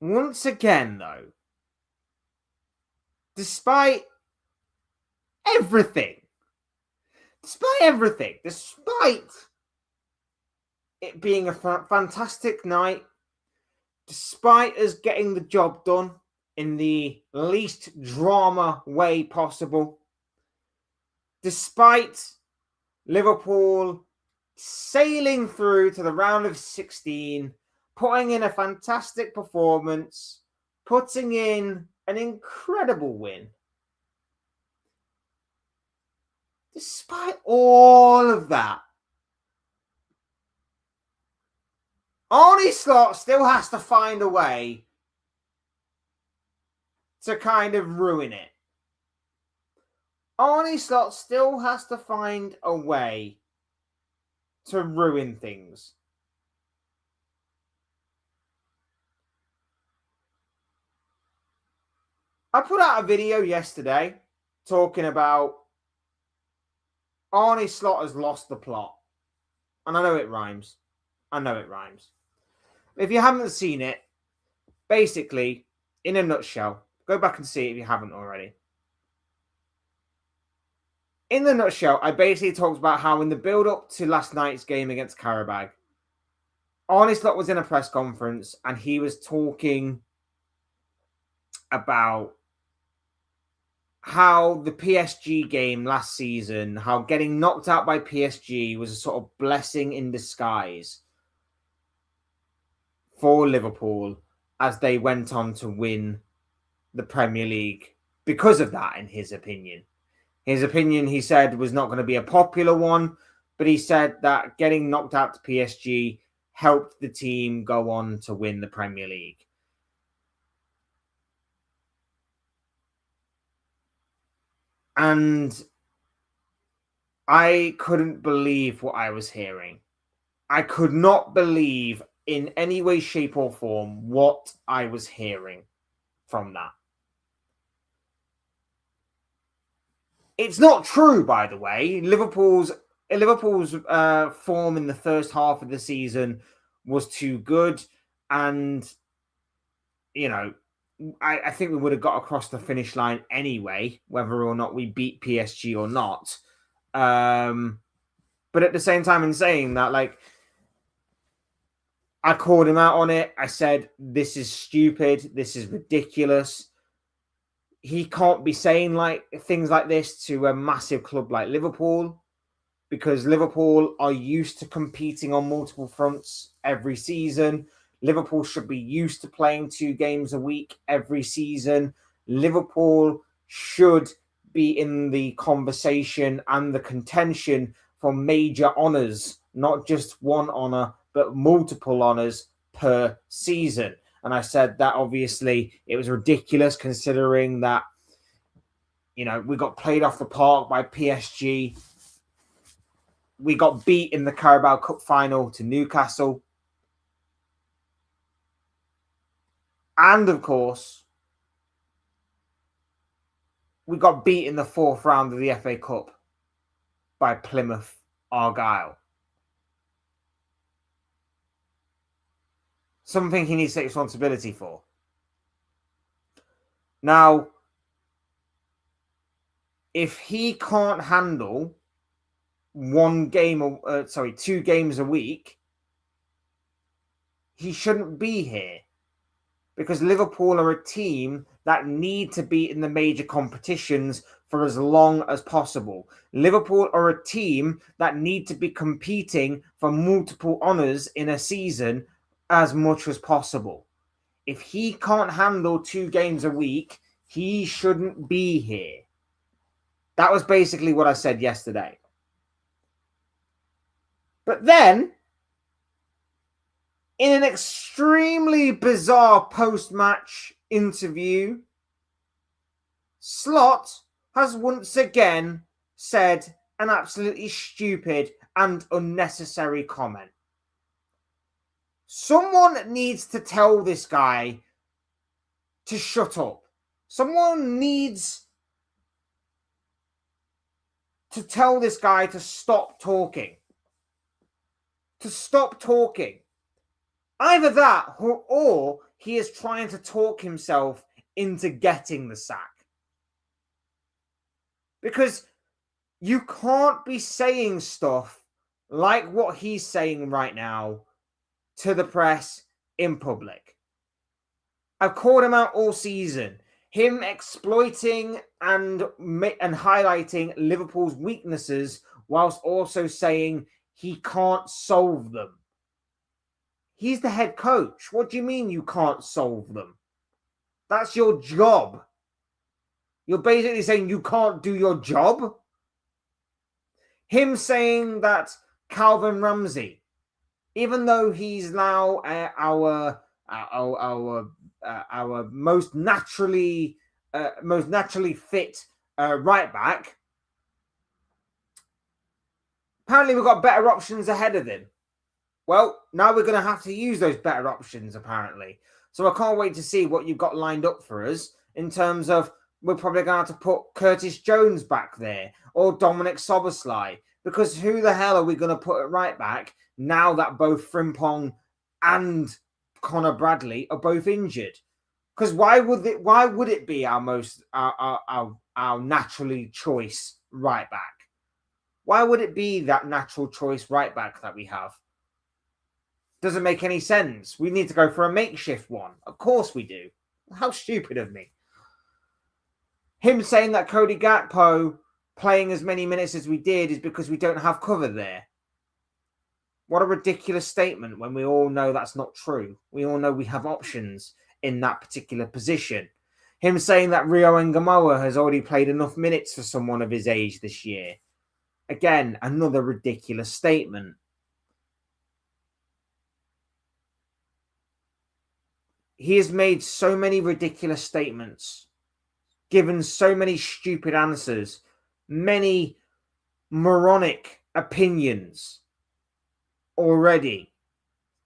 Once again, though, despite everything, despite it being a fantastic night, despite us getting the job done, in the least drama way possible. Despite Liverpool sailing through to the round of 16, putting in a fantastic performance, putting in an incredible win. Despite all of that, Arne Slot still has to find a way to kind of ruin it. Arne Slot still has to find a way to ruin things. I put out a video yesterday talking about Arne Slot has lost the plot. And I know it rhymes. If you haven't seen it, basically, in a nutshell, go back and see it if you haven't already. In the nutshell, I basically talked about how in the build-up to last night's game against Qarabag, Arne Slot was in a press conference and he was talking about how the PSG game last season, how getting knocked out by PSG was a sort of blessing in disguise for Liverpool as they went on to win the Premier League because of that, in his opinion. His opinion, he said, was not going to be a popular one, but he said that getting knocked out to PSG helped the team go on to win the Premier League. And I couldn't believe what I was hearing. I could not believe in any way, shape, or form what I was hearing from that. It's not true, by the way. Liverpool's form in the first half of the season was too good, and I think we would have got across the finish line anyway, whether or not we beat PSG or not. But at the same time, in saying that, I called him out on it. I said, this is stupid. This is ridiculous. He can't be saying things like this to a massive club like Liverpool, because Liverpool are used to competing on multiple fronts every season. Liverpool should be used to playing 2 games a week every season. Liverpool should be in the conversation and the contention for major honours, not just one honour, but multiple honours per season. And I said that obviously it was ridiculous considering that, we got played off the park by PSG. We got beat in the Carabao Cup final to Newcastle. And of course, we got beat in the 4th round of the FA Cup by Plymouth Argyle. Something he needs to take responsibility for. Now, if he can't handle 2 games a week, he shouldn't be here. Because Liverpool are a team that need to be in the major competitions for as long as possible. Liverpool are a team that need to be competing for multiple honours in a season as much as possible. If he can't handle 2 games a week, he shouldn't be here. That was basically what I said yesterday. But then, in an extremely bizarre post-match interview, Slot has once again said an absolutely stupid and unnecessary comment. Someone needs to tell this guy to shut up. Someone needs to tell this guy to stop talking. Either that or he is trying to talk himself into getting the sack. Because you can't be saying stuff like what he's saying right now to the press in public. I've called him out all season. Him exploiting and highlighting Liverpool's weaknesses whilst also saying he can't solve them. He's the head coach. What do you mean you can't solve them? That's your job. You're basically saying you can't do your job. Him saying that Calvin Ramsey, even though he's now our most naturally fit right back, apparently we've got better options ahead of him. Well, now we're going to have to use those better options, apparently. So I can't wait to see what you've got lined up for us in terms of we're probably going to have to put Curtis Jones back there or Dominic Szoboszlai, because who the hell are we going to put at right back now that both Frimpong and Connor Bradley are both injured? Because why would it be our naturally choice right back? Why would it be that natural choice right back that we have? Doesn't make any sense. We need to go for a makeshift one. Of course we do. How stupid of me. Him saying that Cody Gakpo playing as many minutes as we did is because we don't have cover there. What a ridiculous statement when we all know that's not true. We all know we have options in that particular position. Him saying that Rio Ngamoa has already played enough minutes for someone of his age this year. Again, another ridiculous statement. He has made so many ridiculous statements, given so many stupid answers, many moronic opinions already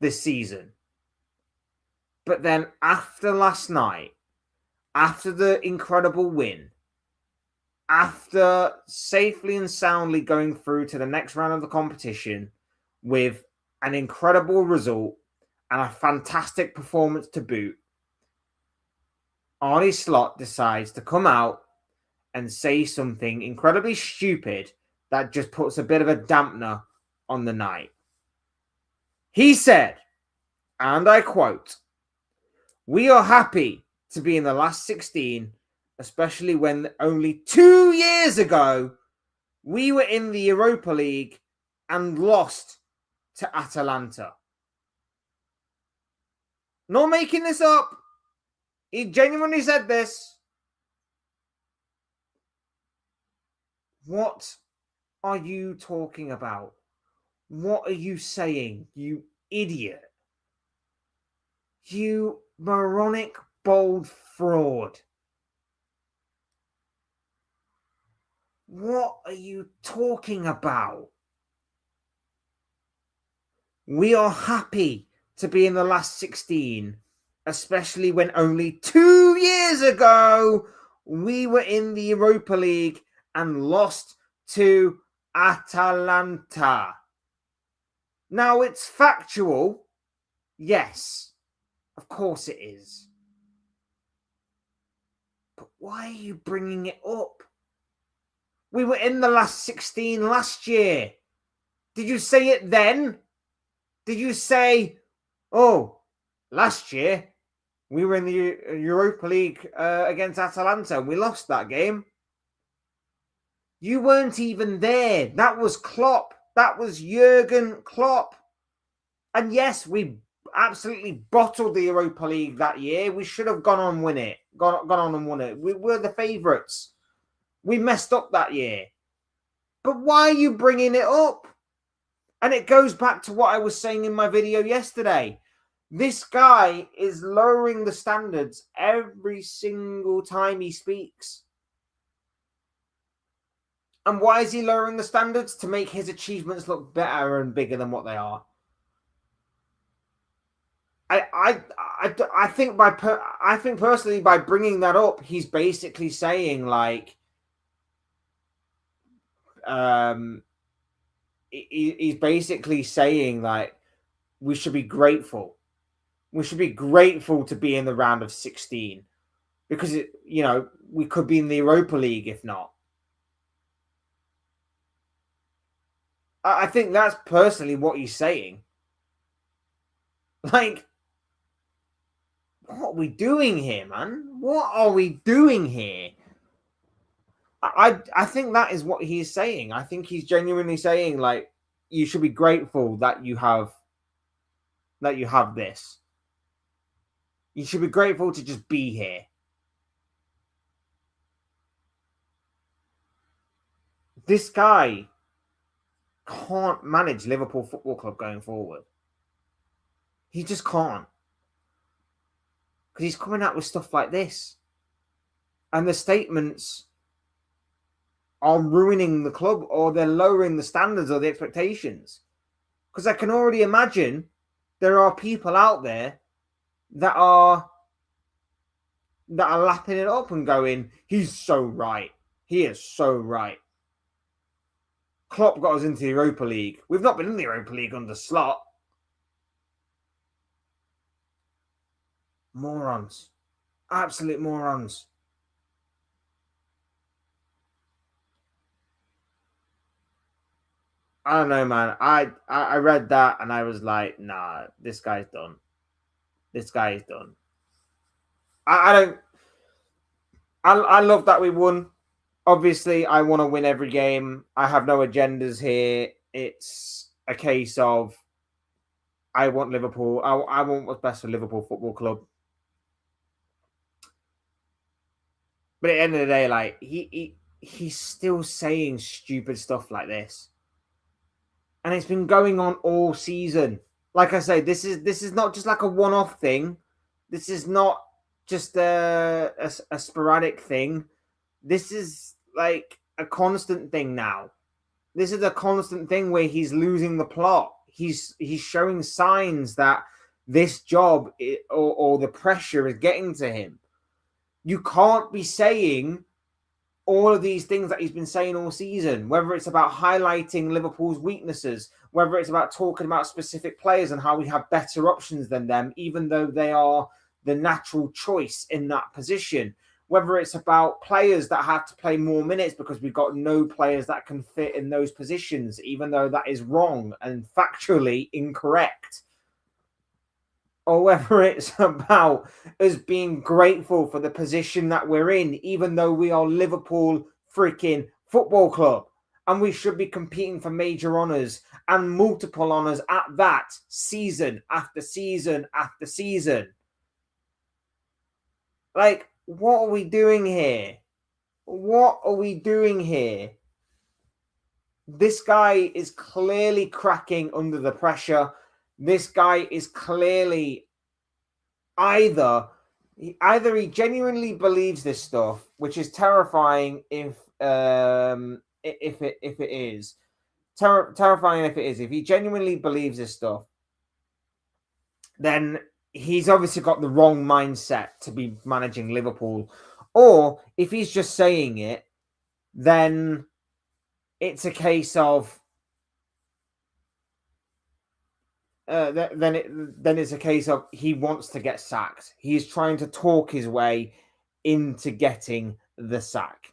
this season. But then after last night, after the incredible win, after safely and soundly going through to the next round of the competition with an incredible result and a fantastic performance to boot, Arne Slot decides to come out and say something incredibly stupid that just puts a bit of a dampener on the night. He said, and I quote, "We are happy to be in the last 16, especially when only 2 years ago we were in the Europa League and lost to Atalanta." Not making this up. He genuinely said this. What are you talking about? What are you saying, you idiot? You moronic, bold fraud. What are you talking about? We are happy to be in the last 16, especially when only 2 years ago we were in the Europa League and lost to Atalanta. Now, it's factual. Yes, of course it is. But why are you bringing it up? We were in the last 16 last year. Did you say it then? Did you say, oh, last year we were in the Europa League against Atalanta and we lost that game? You weren't even there. That was Klopp. That was Jurgen Klopp. And yes, we absolutely bottled the Europa League that year. We should have gone on and won it. We were the favourites. We messed up that year. But why are you bringing it up? And it goes back to what I was saying in my video yesterday. This guy is lowering the standards every single time he speaks. And why is he lowering the standards? To make his achievements look better and bigger than what they are. I think personally by bringing that up, he's basically saying like, he's basically saying like we should be grateful. We should be grateful to be in the round of 16 because we could be in the Europa League if not. I think that's personally what he's saying. Like, what are we doing here, man? What are we doing here? I think that is what he's saying. I think he's genuinely saying, like, you should be grateful that you have this. You should be grateful to just be here. This guy can't manage Liverpool Football Club going forward. He just can't. Because he's coming out with stuff like this. And the statements are ruining the club, or they're lowering the standards or the expectations. Because I can already imagine there are people out there that are lapping it up and going, he's so right. He is so right. Klopp got us into the Europa League. We've not been in the Europa League under Slot. Morons. Absolute morons. I don't know, man. I read that and I was like, nah, this guy's done. This guy is done. I don't. I love that we won. Obviously, I want to win every game. I have no agendas here. It's a case of I want Liverpool. I want what's best for Liverpool Football Club. But at the end of the day, like he's still saying stupid stuff like this. And it's been going on all season. Like I say, this is not just like a one-off thing. This is not just a sporadic thing. This is like a constant thing now. This is a constant thing where he's losing the plot. He's showing signs that this job or the pressure is getting to him. You can't be saying all of these things that he's been saying all season, whether it's about highlighting Liverpool's weaknesses, whether it's about talking about specific players and how we have better options than them, even though they are the natural choice in that position, whether it's about players that have to play more minutes because we've got no players that can fit in those positions, even though that is wrong and factually incorrect. Or whether it's about us being grateful for the position that we're in, even though we are Liverpool freaking Football Club. And we should be competing for major honours and multiple honours at that, season after season after season. Like, what are we doing here? What are we doing here? This guy is clearly cracking under the pressure. This guy is clearly either he genuinely believes this stuff, which is terrifying if it is terrifying if it is. If he genuinely believes this stuff, then he's obviously got the wrong mindset to be managing Liverpool. Or if he's just saying it, then it's a case of then it's a case of he wants to get sacked. He's trying to talk his way into getting the sack.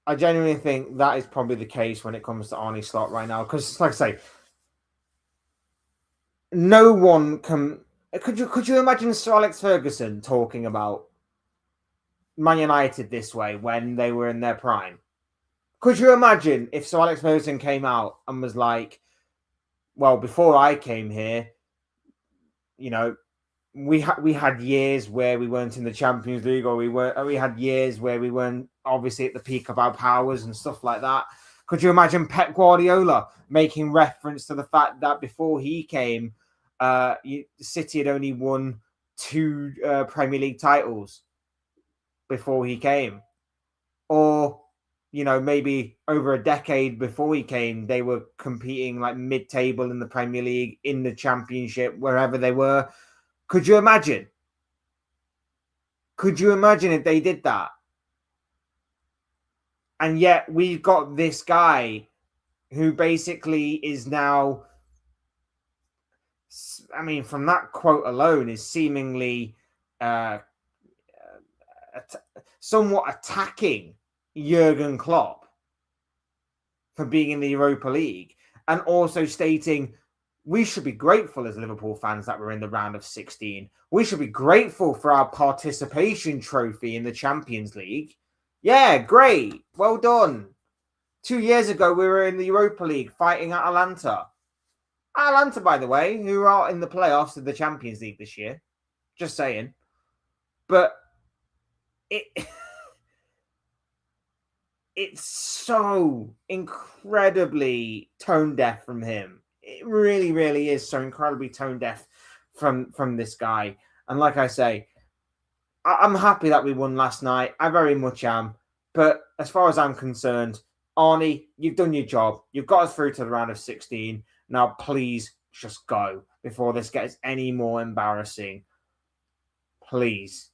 I genuinely think that is probably the case when it comes to Arne Slot right now. Because, like I say, no one can. Could you imagine Sir Alex Ferguson talking about Man United this way when they were in their prime? Could you imagine if Sir Alex Ferguson came out and was like, "Well, before I came here, you know, we had years where we weren't in the Champions League, or we had years where we weren't obviously at the peak of our powers and stuff like that." Could you imagine Pep Guardiola making reference to the fact that before he came, City had only won 2 Premier League titles before he came, or maybe over a decade before he came, they were competing like mid-table in the Premier League, in the Championship, wherever they were. Could you imagine? Could you imagine if they did that? And yet we've got this guy who basically is now, I mean, from that quote alone, is seemingly somewhat attacking Jurgen Klopp for being in the Europa League, and also stating we should be grateful as Liverpool fans that we're in the round of 16. We should be grateful for our participation trophy in the Champions League. Yeah, great. Well done. 2 years ago, we were in the Europa League fighting Atalanta. Atalanta, by the way, who are in the playoffs of the Champions League this year. Just saying. But it's so incredibly tone deaf from him. It really, really is so incredibly tone deaf from this guy. And like I say, I'm happy that we won last night. I very much am. But as far as I'm concerned, Arnie, you've done your job. You've got us through to the round of 16. Now, please just go before this gets any more embarrassing. Please.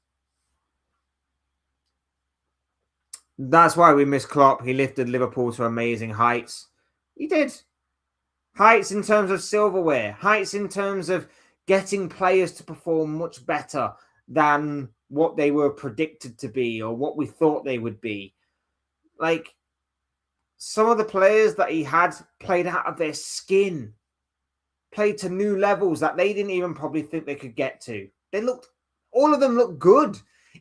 That's why we miss Klopp. He lifted Liverpool to amazing heights. He did. Heights in terms of silverware. Heights in terms of getting players to perform much better than what they were predicted to be or what we thought they would be. Like, some of the players that he had played out of their skin, played to new levels that they didn't even probably think they could get to. All of them looked good.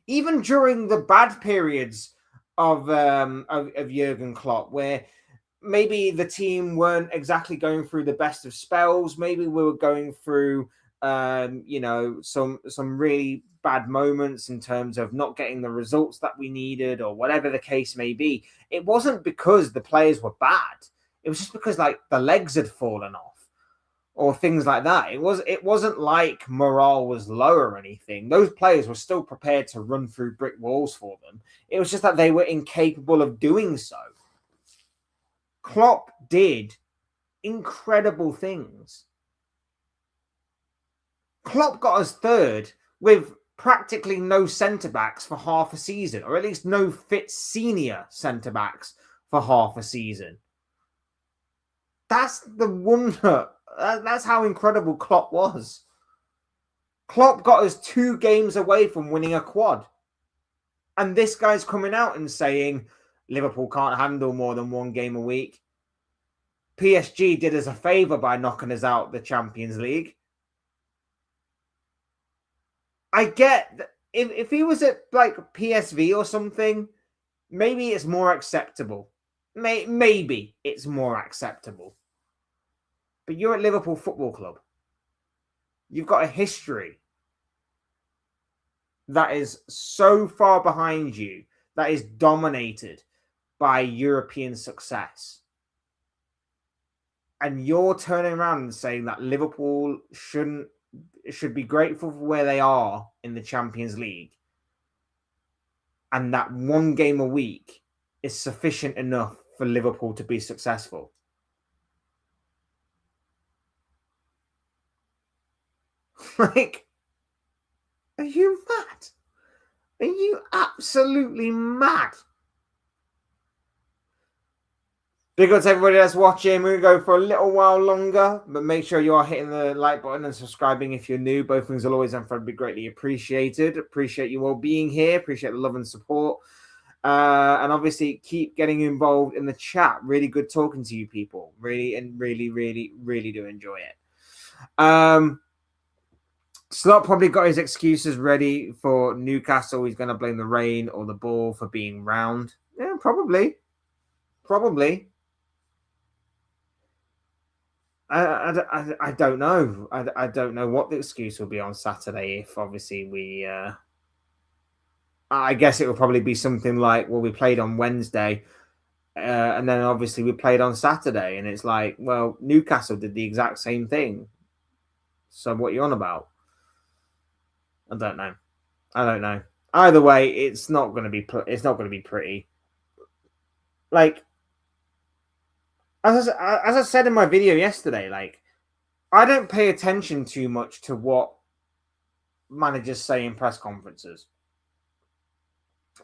Even during the bad periods of Jurgen Klopp, where maybe the team weren't exactly going through the best of spells. Maybe we were going through, some really bad moments in terms of not getting the results that we needed or whatever the case may be. It wasn't because the players were bad. It was just because like the legs had fallen off or things like that. It wasn't like morale was low or anything. Those players were still prepared to run through brick walls for them. It was just that they were incapable of doing so. Klopp did incredible things. Klopp got us third with practically no centre-backs for half a season, or at least no fit senior centre-backs for half a season. That's the wonder. That's how incredible Klopp was. Klopp got us 2 games away from winning a quad. And this guy's coming out and saying, Liverpool can't handle more than 1 game a week. PSG did us a favour by knocking us out the Champions League. I get that if he was at like PSV or something, maybe it's more acceptable. Maybe it's more acceptable. But you're at Liverpool Football Club. You've got a history that is so far behind you, that is dominated by European success. And you're turning around and saying that Liverpool should be grateful for where they are in the Champions League. And that 1 game a week is sufficient enough for Liverpool to be successful. Like, are you mad? Are you absolutely mad? Big up to everybody that's watching. We're going to go for a little while longer, but make sure you are hitting the like button and subscribing if you're new. Both things will always and forever be greatly appreciated. Appreciate you all being here. Appreciate the love and support. And obviously keep getting involved in the chat. Really good talking to you people. Really do enjoy it. Slot probably got his excuses ready for Newcastle. He's going to blame the rain or the ball for being round. Yeah, probably. I don't know. I don't know what the excuse will be on Saturday if obviously we... I guess it will probably be something like, well, we played on Wednesday and then obviously we played on Saturday. And it's like, well, Newcastle did the exact same thing. So what are you on about? I don't know. Either way, it's not going to be pretty. Like, as I said in my video yesterday, like, I don't pay attention too much to what managers say in press conferences.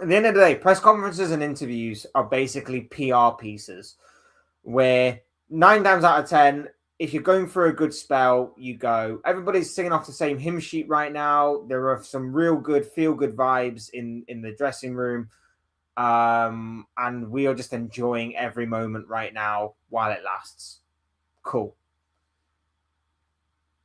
At the end of the day, press conferences and interviews are basically PR pieces where 9 times out of 10, if you're going through a good spell, you go, everybody's singing off the same hymn sheet right now. There are some real good, feel good vibes in the dressing room. And we are just enjoying every moment right now while it lasts. Cool.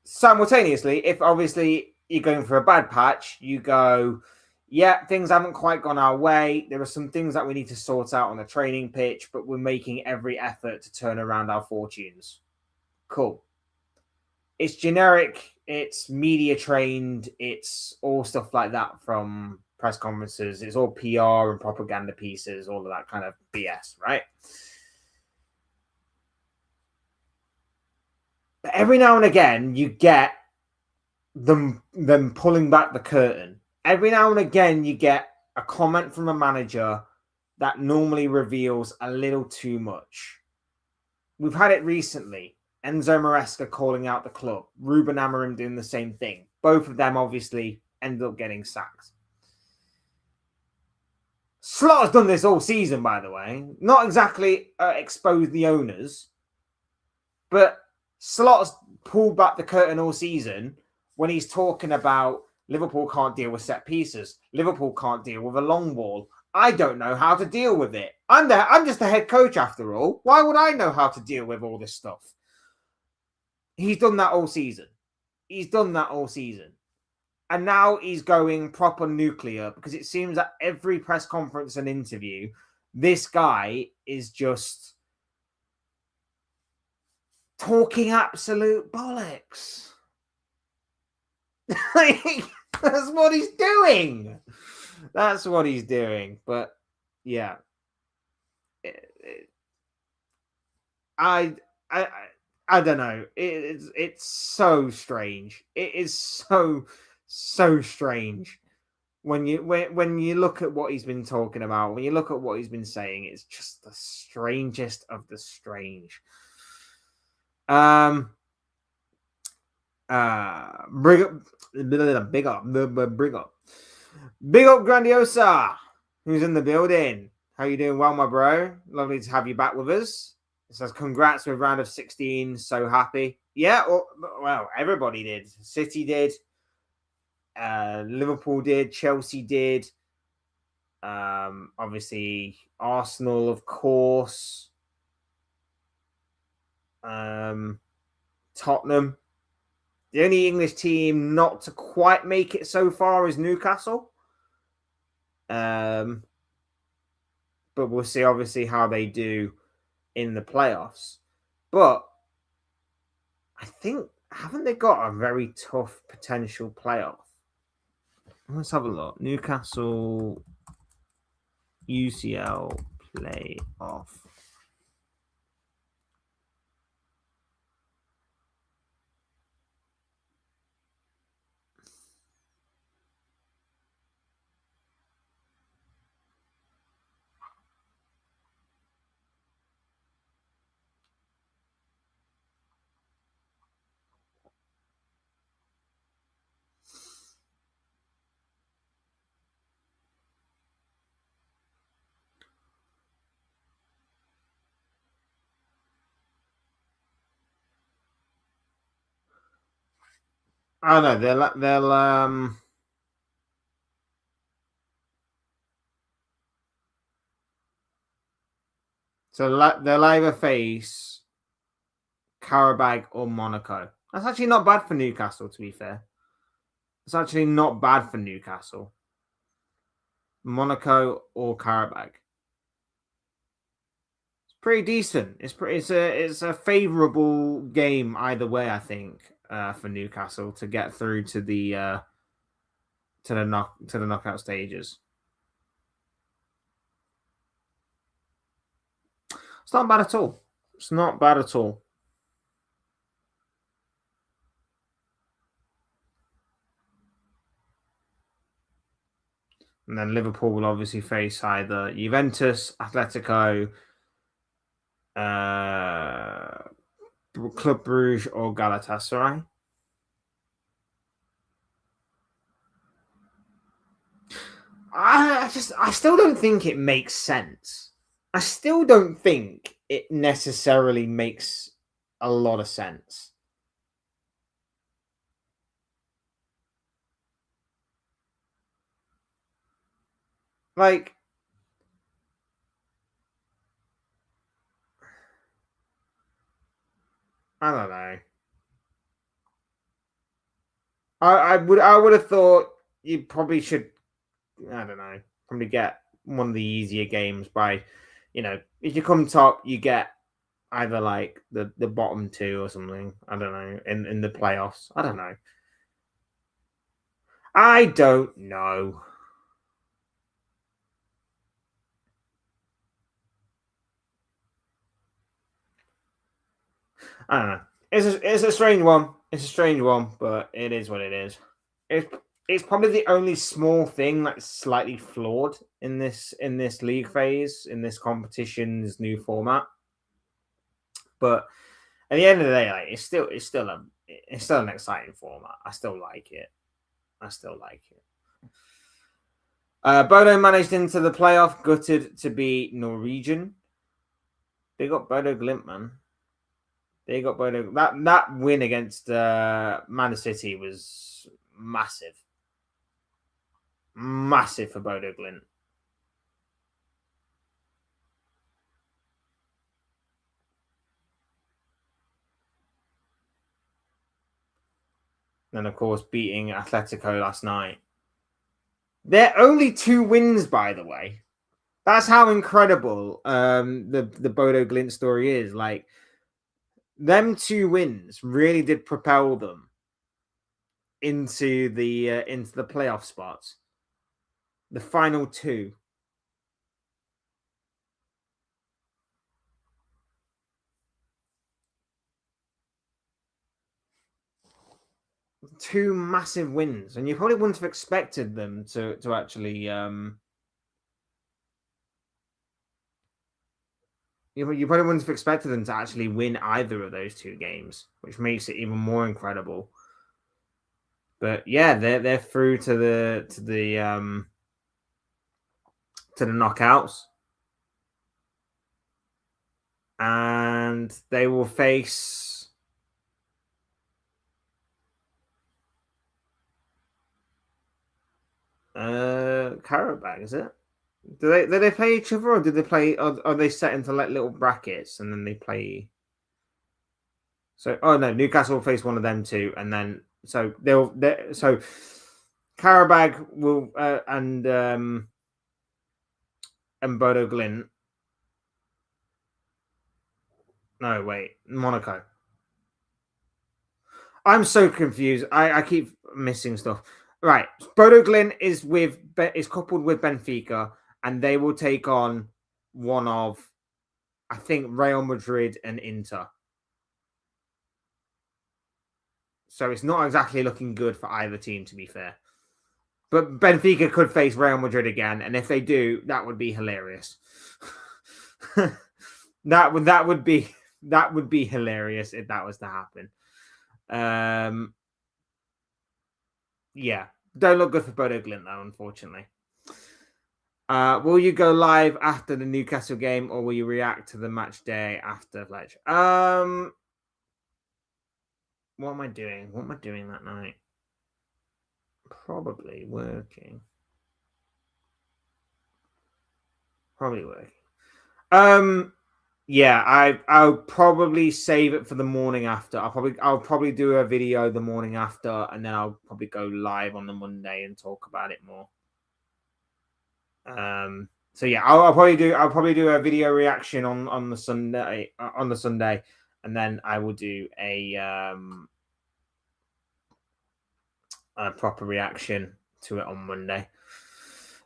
Simultaneously, if obviously you're going for a bad patch, you go, yeah, things haven't quite gone our way. There are some things that we need to sort out on the training pitch, but we're making every effort to turn around our fortunes. Cool. It's generic, it's media trained, it's all stuff like that from press conferences. It's all PR and propaganda pieces, all of that kind of BS, right? But every now and again, you get them pulling back the curtain. Every now and again, you get a comment from a manager that normally reveals a little too much. We've had it recently. Enzo Maresca calling out the club. Ruben Amorim doing the same thing. Both of them obviously ended up getting sacked. Slot has done this all season, by the way. Not exactly exposed the owners, but Slot has pulled back the curtain all season when he's talking about Liverpool can't deal with set pieces. Liverpool can't deal with a long ball. I don't know how to deal with it. I'm just the head coach after all. Why would I know how to deal with all this stuff? He's done that all season. And now he's going proper nuclear because it seems that every press conference and interview, this guy is just talking absolute bollocks. That's what he's doing. But yeah, I don't know. It's so strange. It is so strange when you look at what he's been talking about. When you look at what he's been saying, it's just the strangest of the strange. Big up Grandiosa, who's in the building. How you doing? Well, my bro. Lovely to have you back with us. It says congrats with round of 16. So happy. Yeah, well, everybody did. City did. Liverpool did. Chelsea did. Obviously Arsenal, of course. Tottenham. The only English team not to quite make it so far is Newcastle. But we'll see obviously how they do in the playoffs. But I think, haven't they got a very tough potential playoff? Let's have a look. Newcastle UCL playoff. Oh no, they'll so they'll either face Qarabag or Monaco. That's actually not bad for Newcastle, to be fair. It's actually not bad for Newcastle. Monaco or Qarabag. It's pretty decent. It's a favourable game either way, I think, for Newcastle to get through to the knockout stages. It's not bad at all. It's not bad at all. And then Liverpool will obviously face either Juventus, Atletico, Club Brugge, or Galatasaray. I still don't think it makes sense. I still don't think it necessarily makes a lot of sense. Like, I don't know. I would have thought you probably should. I don't know. Probably get one of the easier games by, if you come top, you get either like the bottom two or something. I don't know, in the playoffs. I don't know. I don't know. I don't know. It's a strange one. It's a strange one, but it is what it is. It's probably the only small thing that's slightly flawed in this league phase, in this competition's new format. But at the end of the day, like it's still an exciting format. I still like it. I still like it. Bodo managed into the playoff, gutted to be Norwegian. They got Bodo Glimt, man. They got Bodo. That win against Man City was massive. Massive for Bodo Glimt. And of course, beating Atletico last night. They're only 2 wins, by the way. That's how incredible the Bodo Glimt story is. Like, them 2 wins really did propel them into the playoff spots. The final 2. Two massive wins, and you probably wouldn't have expected them to actually you probably wouldn't have expected them to actually win either of those 2 games, which makes it even more incredible. But yeah, they're through to the knockouts, and they will face Qarabag, is it? Do they play each other, or do they play? Or are they set into like little brackets and then they play? So, oh no, Newcastle will face one of them too, and then so so Qarabag will and Bodo Glint. No, wait, Monaco. I'm so confused. I keep missing stuff. Right, Bodo Glint is coupled with Benfica, and they will take on one of, I think, Real Madrid and Inter. So it's not exactly looking good for either team, to be fair. But Benfica could face Real Madrid again, and if they do, that would be hilarious. that would be hilarious if that was to happen. Yeah, don't look good for Bodo Glint though, unfortunately. Will you go live after the Newcastle game, or will you react to the match day after Fletcher? What am I doing? What am I doing that night? Probably working. Probably working. Yeah, I'll probably save it for the morning after. I'll probably do a video the morning after, and then I'll probably go live on the Monday and talk about it more. So yeah, I'll probably do a video reaction on the Sunday, and then I will do a proper reaction to it on Monday.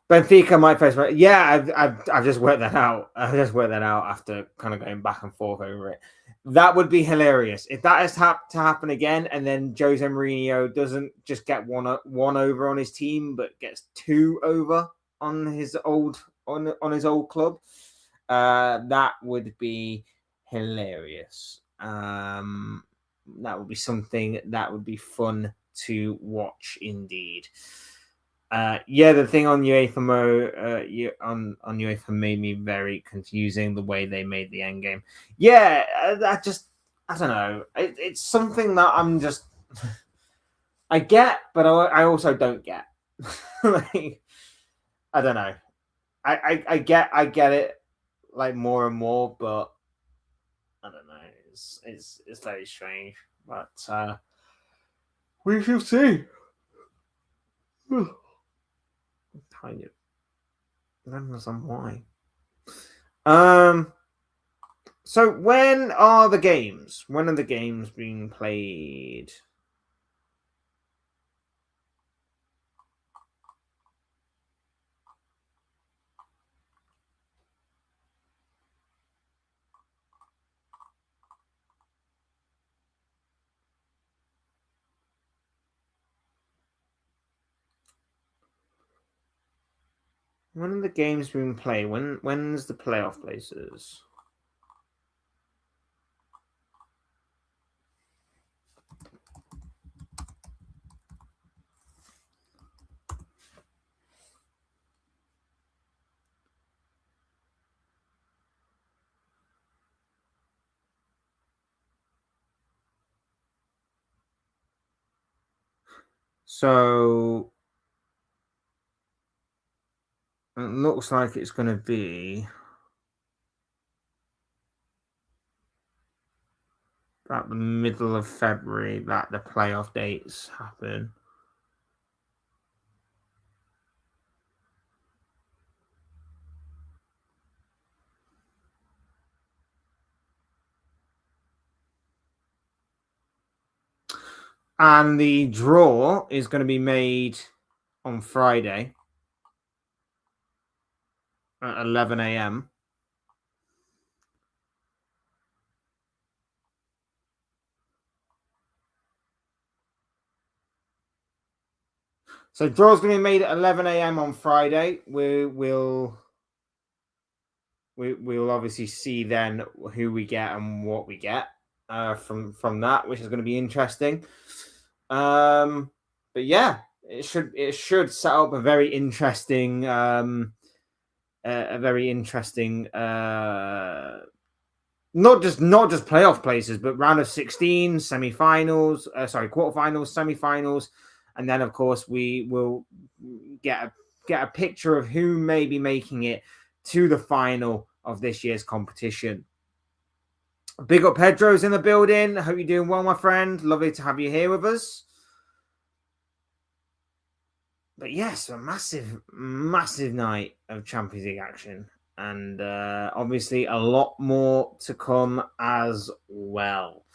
Benfica might face. Yeah, I've just worked that out. I've just worked that out after kind of going back and forth over it. That would be hilarious if that is to happen again, and then Jose Mourinho doesn't just get one over on his team, but gets 2 over on his old club. That would be hilarious. That would be something that would be fun to watch indeed. Yeah, the thing on UEFA on UEFA made me very confusing. The way they made the end game. Yeah, I don't know. It's something that I'm just I get, but I also don't get. Like, I don't know. I get it like more and more, but I don't know. It's very strange, but we shall see. Kind of. I don't understand why. So when are the games? When are the games being played? When are the games being played? When's the playoff places? So it looks like it's going to be about the middle of February that the playoff dates happen. And the draw is going to be made on Friday at 11 a.m. So draw's going to be made at 11 a.m. on Friday. We'll obviously see then who we get and what we get from that, which is going to be interesting. But yeah, it should set up a very interesting not just playoff places, but round of 16, semi-finals, quarterfinals, semi-finals, and then of course we will get a picture of who may be making it to the final of this year's competition. Big up Pedro's in the building. Hope you're doing well, my friend. Lovely to have you here with us. But yes, a massive night of Champions League action. And obviously a lot more to come as well.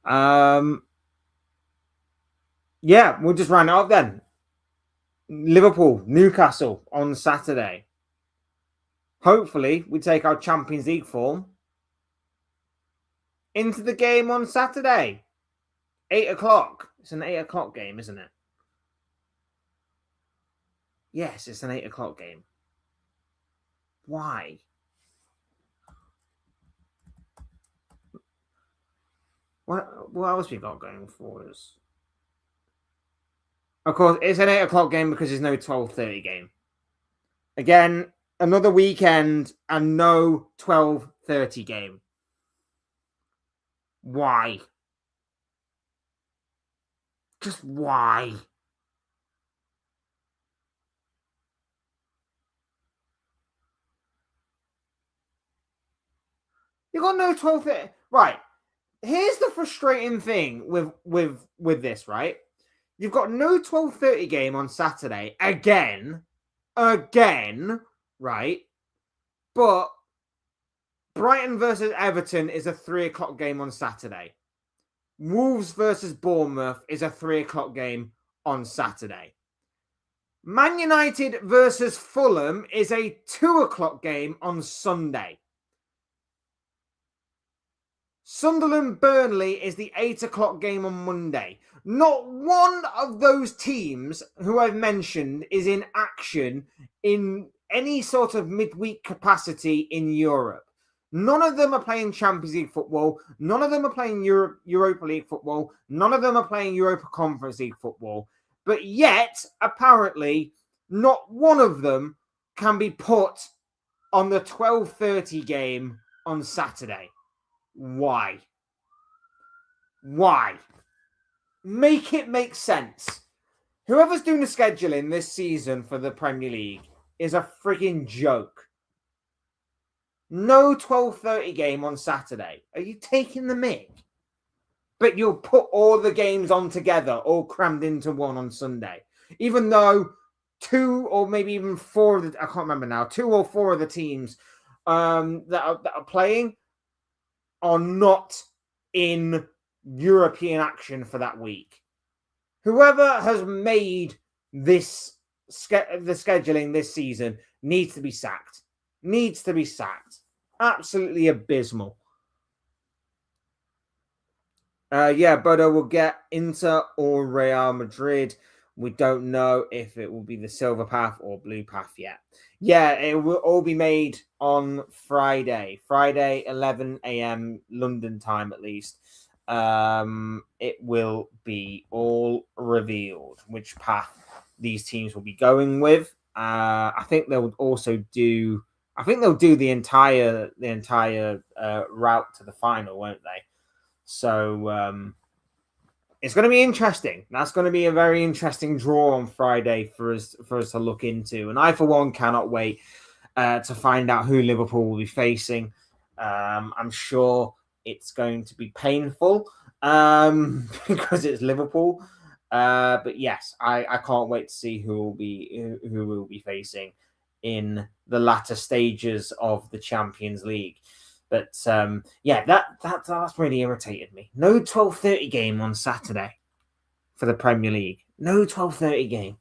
Yeah, we'll just round it up then. Liverpool, Newcastle on Saturday. Hopefully, we take our Champions League form into the game on Saturday. 8 o'clock. It's an 8 o'clock game, isn't it? Yes, it's an 8 o'clock game. Why? What else we got going for us? Of course, it's an 8 o'clock game because there's no 12:30 game. Again, another weekend and no 12:30 game. Why? Just why? You got no 12:30. Right. Here's the frustrating thing with this, right? You've got no 12:30 game on Saturday again, right? But Brighton versus Everton is a 3 o'clock game on Saturday. Wolves versus Bournemouth is a 3 o'clock game on Saturday. Man United versus Fulham is a 2 o'clock game on Sunday. Sunderland Burnley is the 8 o'clock game on Monday. Not one of those teams who I've mentioned is in action in any sort of midweek capacity in Europe. None of them are playing Champions League football. None of them are playing Europa League football. None of them are playing Europa Conference League football. But yet, apparently, Not one of them can be put on the 12:30 game on Saturday. Why? Why? Make it make sense. Whoever's doing the scheduling this season for the Premier League is a frigging joke. No 12:30 game on Saturday. Are you taking the mick? But you'll put all the games on together, all crammed into one on Sunday. Even though 2 or maybe even 4 of the, I can't remember now, 2 or 4 of the teams that are playing are not in European action for that week. Whoever has made this the scheduling this season needs to be sacked. Needs to be sacked. Absolutely abysmal. Bodo will get Inter or Real Madrid. We don't know if it will be the silver path or blue path yet. Yeah, it will all be made on Friday, 11 a.m. London time at least. It will be all revealed which path these teams will be going with. I think they'll also do. I think they'll do the entire route to the final, won't they? So it's going to be interesting. That's going to be a very interesting draw on Friday for us to look into. And I, for one, cannot wait to find out who Liverpool will be facing. I'm sure it's going to be painful because it's Liverpool. But yes, I can't wait to see who will be facing in the latter stages of the Champions League. But that's really irritated me. No 12:30 game on Saturday for the Premier League. No 12:30 game.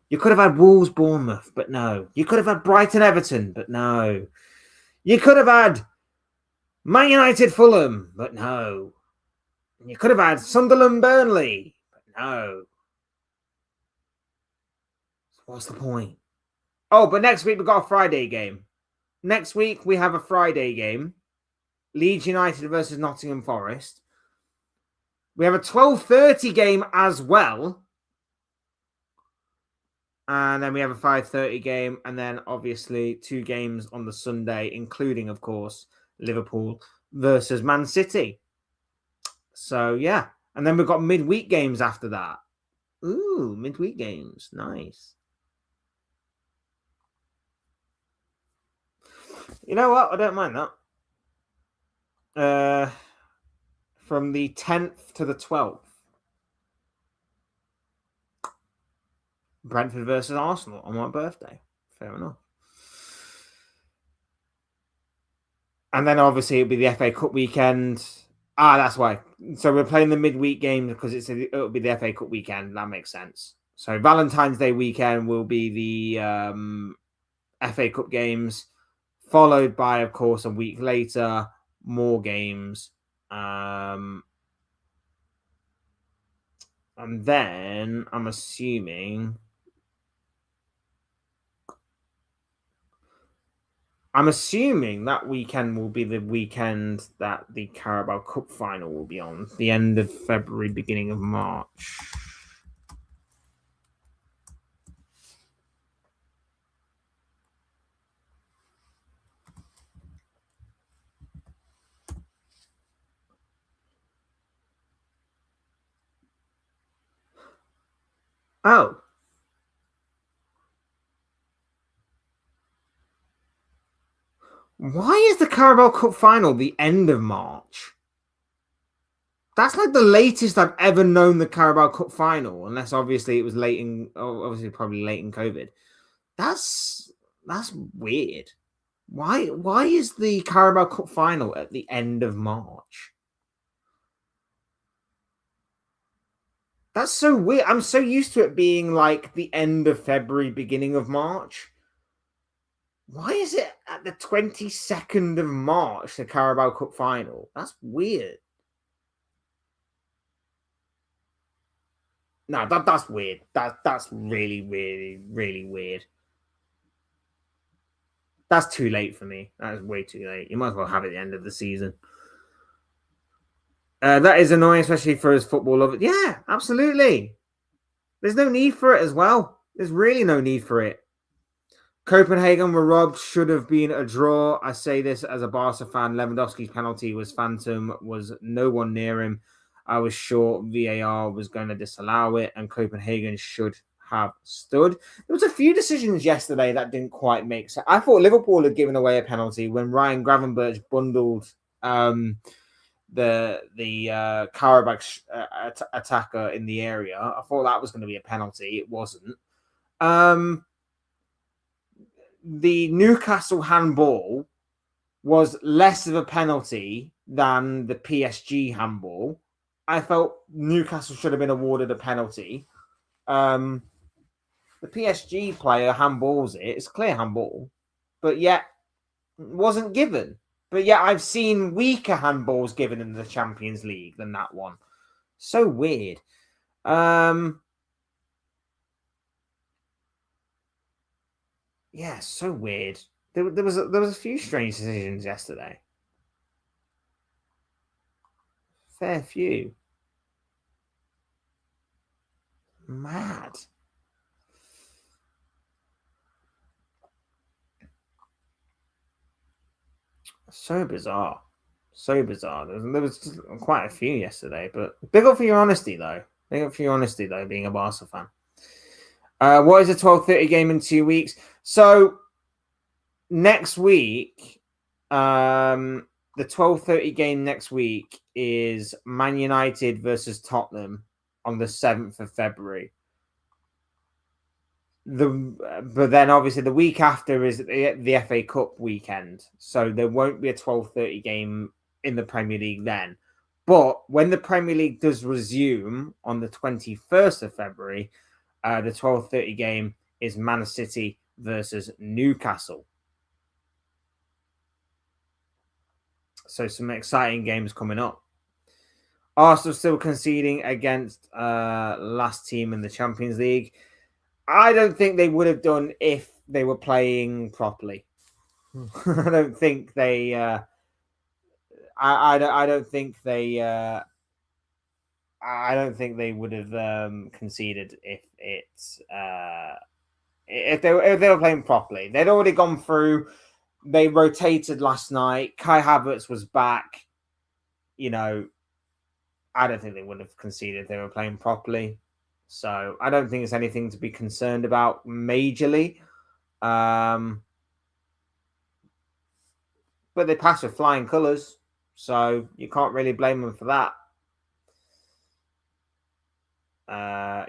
You could have had Wolves Bournemouth, but no. You could have had Brighton Everton, but no. You could have had Man United Fulham, but no. You could have had Sunderland Burnley, but no. So what's the point? Oh, but next week we've got a Friday game. Next week we have a Friday game. Leeds United versus Nottingham Forest. We have a 12:30 game as well. And then we have a 5:30 game. And then obviously 2 games on the Sunday, including, of course, Liverpool versus Man City. So, yeah. And then we've got midweek games after that. Ooh, midweek games. Nice. You know what? I don't mind that. From the 10th to the 12th. Brentford versus Arsenal on my birthday. Fair enough. And then obviously it'll be the FA Cup weekend. That's why. So we're playing the midweek game because it'll be the FA Cup weekend. That makes sense. So Valentine's Day weekend will be the FA Cup games, followed by, of course, a week later, more games. And then I'm assuming that weekend will be the weekend that the Qarabag Cup final will be on, the end of February, beginning of March. Oh. Why is the Carabao Cup final the end of March? That's like the latest I've ever known the Carabao Cup final, unless obviously it was probably late in COVID. That's weird. Why is the Carabao Cup final at the end of March? That's so weird. I'm so used to it being like the end of February, beginning of March. Why is it at the 22nd of March, the Carabao Cup final? That's weird. No, that's weird. That's really, really, really weird. That's too late for me. That is way too late. You might as well have it at the end of the season. That is annoying, especially for us football lovers. Yeah, absolutely. There's no need for it as well. There's really no need for it. Copenhagen were robbed, should have been a draw. I say this as a Barca fan. Lewandowski's penalty was phantom, was no one near him. I was sure VAR was going to disallow it, and Copenhagen should have stood. There was a few decisions yesterday that didn't quite make sense. I thought Liverpool had given away a penalty when Ryan Gravenberch bundled the Qarabag attacker in the area. I thought that was going to be a penalty. It wasn't. The Newcastle handball was less of a penalty than the PSG handball. I felt Newcastle should have been awarded a penalty. The PSG player handballs it. It's clear handball, but yet wasn't given. But yet I've seen weaker handballs given in the Champions League than that one. So weird. Yeah, so weird. There was a few strange decisions yesterday. Fair few. Mad. So bizarre. So bizarre. There was quite a few yesterday, but big up for your honesty, though. Big up for your honesty, though, being a Barca fan. What is a 12:30 game in 2 weeks? So next week, the 12:30 game next week is Man United versus Tottenham on the 7th of February. But then obviously the week after is the FA Cup weekend, so there won't be a 12:30 game in the Premier League then. But when the Premier League does resume on the 21st of February, the 12:30 game is Man City versus Newcastle. So some exciting games coming up. Arsenal still conceding against last team in the Champions League. I don't think they would have done if they were playing properly. I don't think they. I don't think they. I don't think they would have conceded if it's if they were playing properly. They'd already gone through. They rotated last night. Kai Havertz was back. You know, I don't think they would have conceded if they were playing properly. So I don't think it's anything to be concerned about majorly. But they passed with flying colours, so you can't really blame them for that.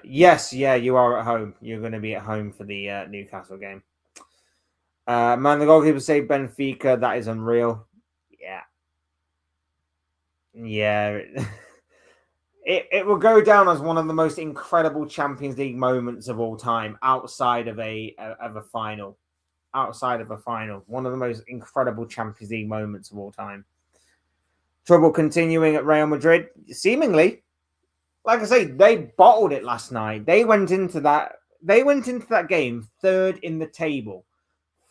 Yes, yeah, you are at home. You're going to be at home for the Newcastle game. Man, the goalkeeper saved Benfica. That is unreal. Yeah. Yeah. It will go down as one of the most incredible Champions League moments of all time, outside of a final. Outside of a final, one of the most incredible Champions League moments of all time. Trouble continuing at Real Madrid. Seemingly, like I say, they bottled it last night. They went into that game third in the table.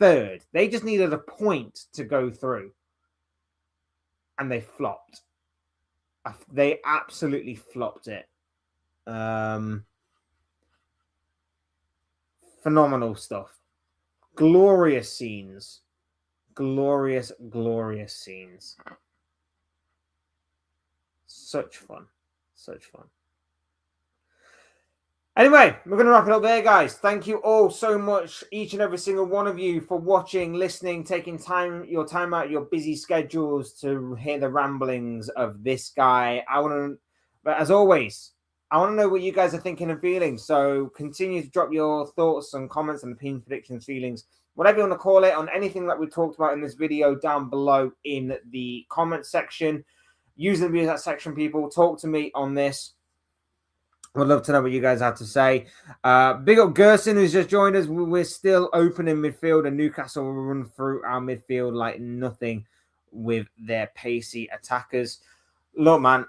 Third. They just needed a point to go through. And they flopped. They absolutely flopped it. Phenomenal stuff. Glorious scenes. Glorious, glorious scenes. Such fun. Such fun. Anyway, we're going to wrap it up there, guys. Thank you all so much, each and every single one of you, for watching, listening, taking your time out of your busy schedules to hear the ramblings of this guy. But as always, I want to know what you guys are thinking and feeling. So continue to drop your thoughts and comments and opinions, predictions, feelings, whatever you want to call it, on anything that we talked about in this video down below in the comment section. Use the that section, people. Talk to me on this. I'd love to know what you guys have to say. Big up Gerson, who's just joined us. We're still open in midfield, and Newcastle will run through our midfield like nothing with their pacey attackers. Look, man,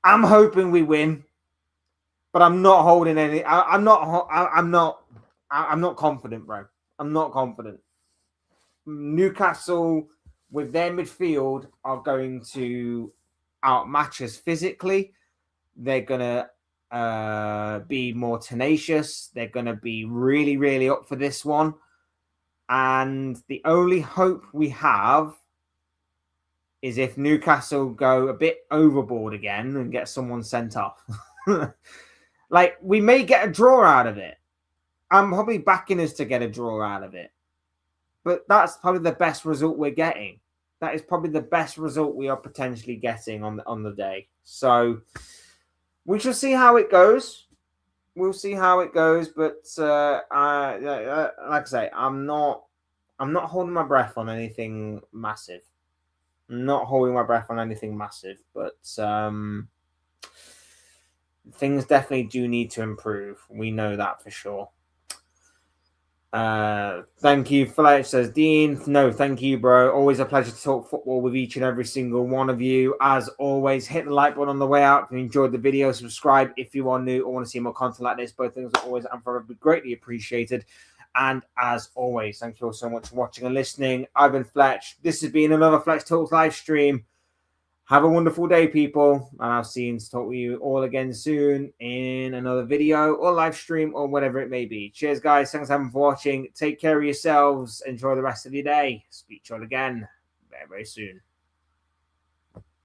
I'm hoping we win, but I'm not holding any. I'm not confident, bro. I'm not confident. Newcastle, with their midfield, are going to outmatch us physically. They're gonna be more tenacious. They're going to be really, really up for this one. And the only hope we have is if Newcastle go a bit overboard again and get someone sent off. Like, we may get a draw out of it. I'm probably backing us to get a draw out of it. But that's probably the best result we're getting. That is probably the best result we are potentially getting on the day. So we shall see how it goes. We'll see how it goes. But like I say, I'm not holding my breath on anything massive. I'm not holding my breath on anything massive. But things definitely do need to improve. We know that for sure. Thank you. Fletch says, Dean, no, thank you, bro. Always a pleasure to talk football with each and every single one of you. As always, hit the like button on the way out if you enjoyed the video. Subscribe if you are new or want to see more content like this. Both things are always and forever greatly appreciated. And as always, thank you all so much for watching and listening. I've been Fletch. This has been another Fletch Talks live stream. Have a wonderful day, people, and I'll see you and talk with you all again soon in another video or live stream or whatever it may be. Cheers, guys. Thanks for watching. Take care of yourselves. Enjoy the rest of your day. Speak to you all again very, very soon.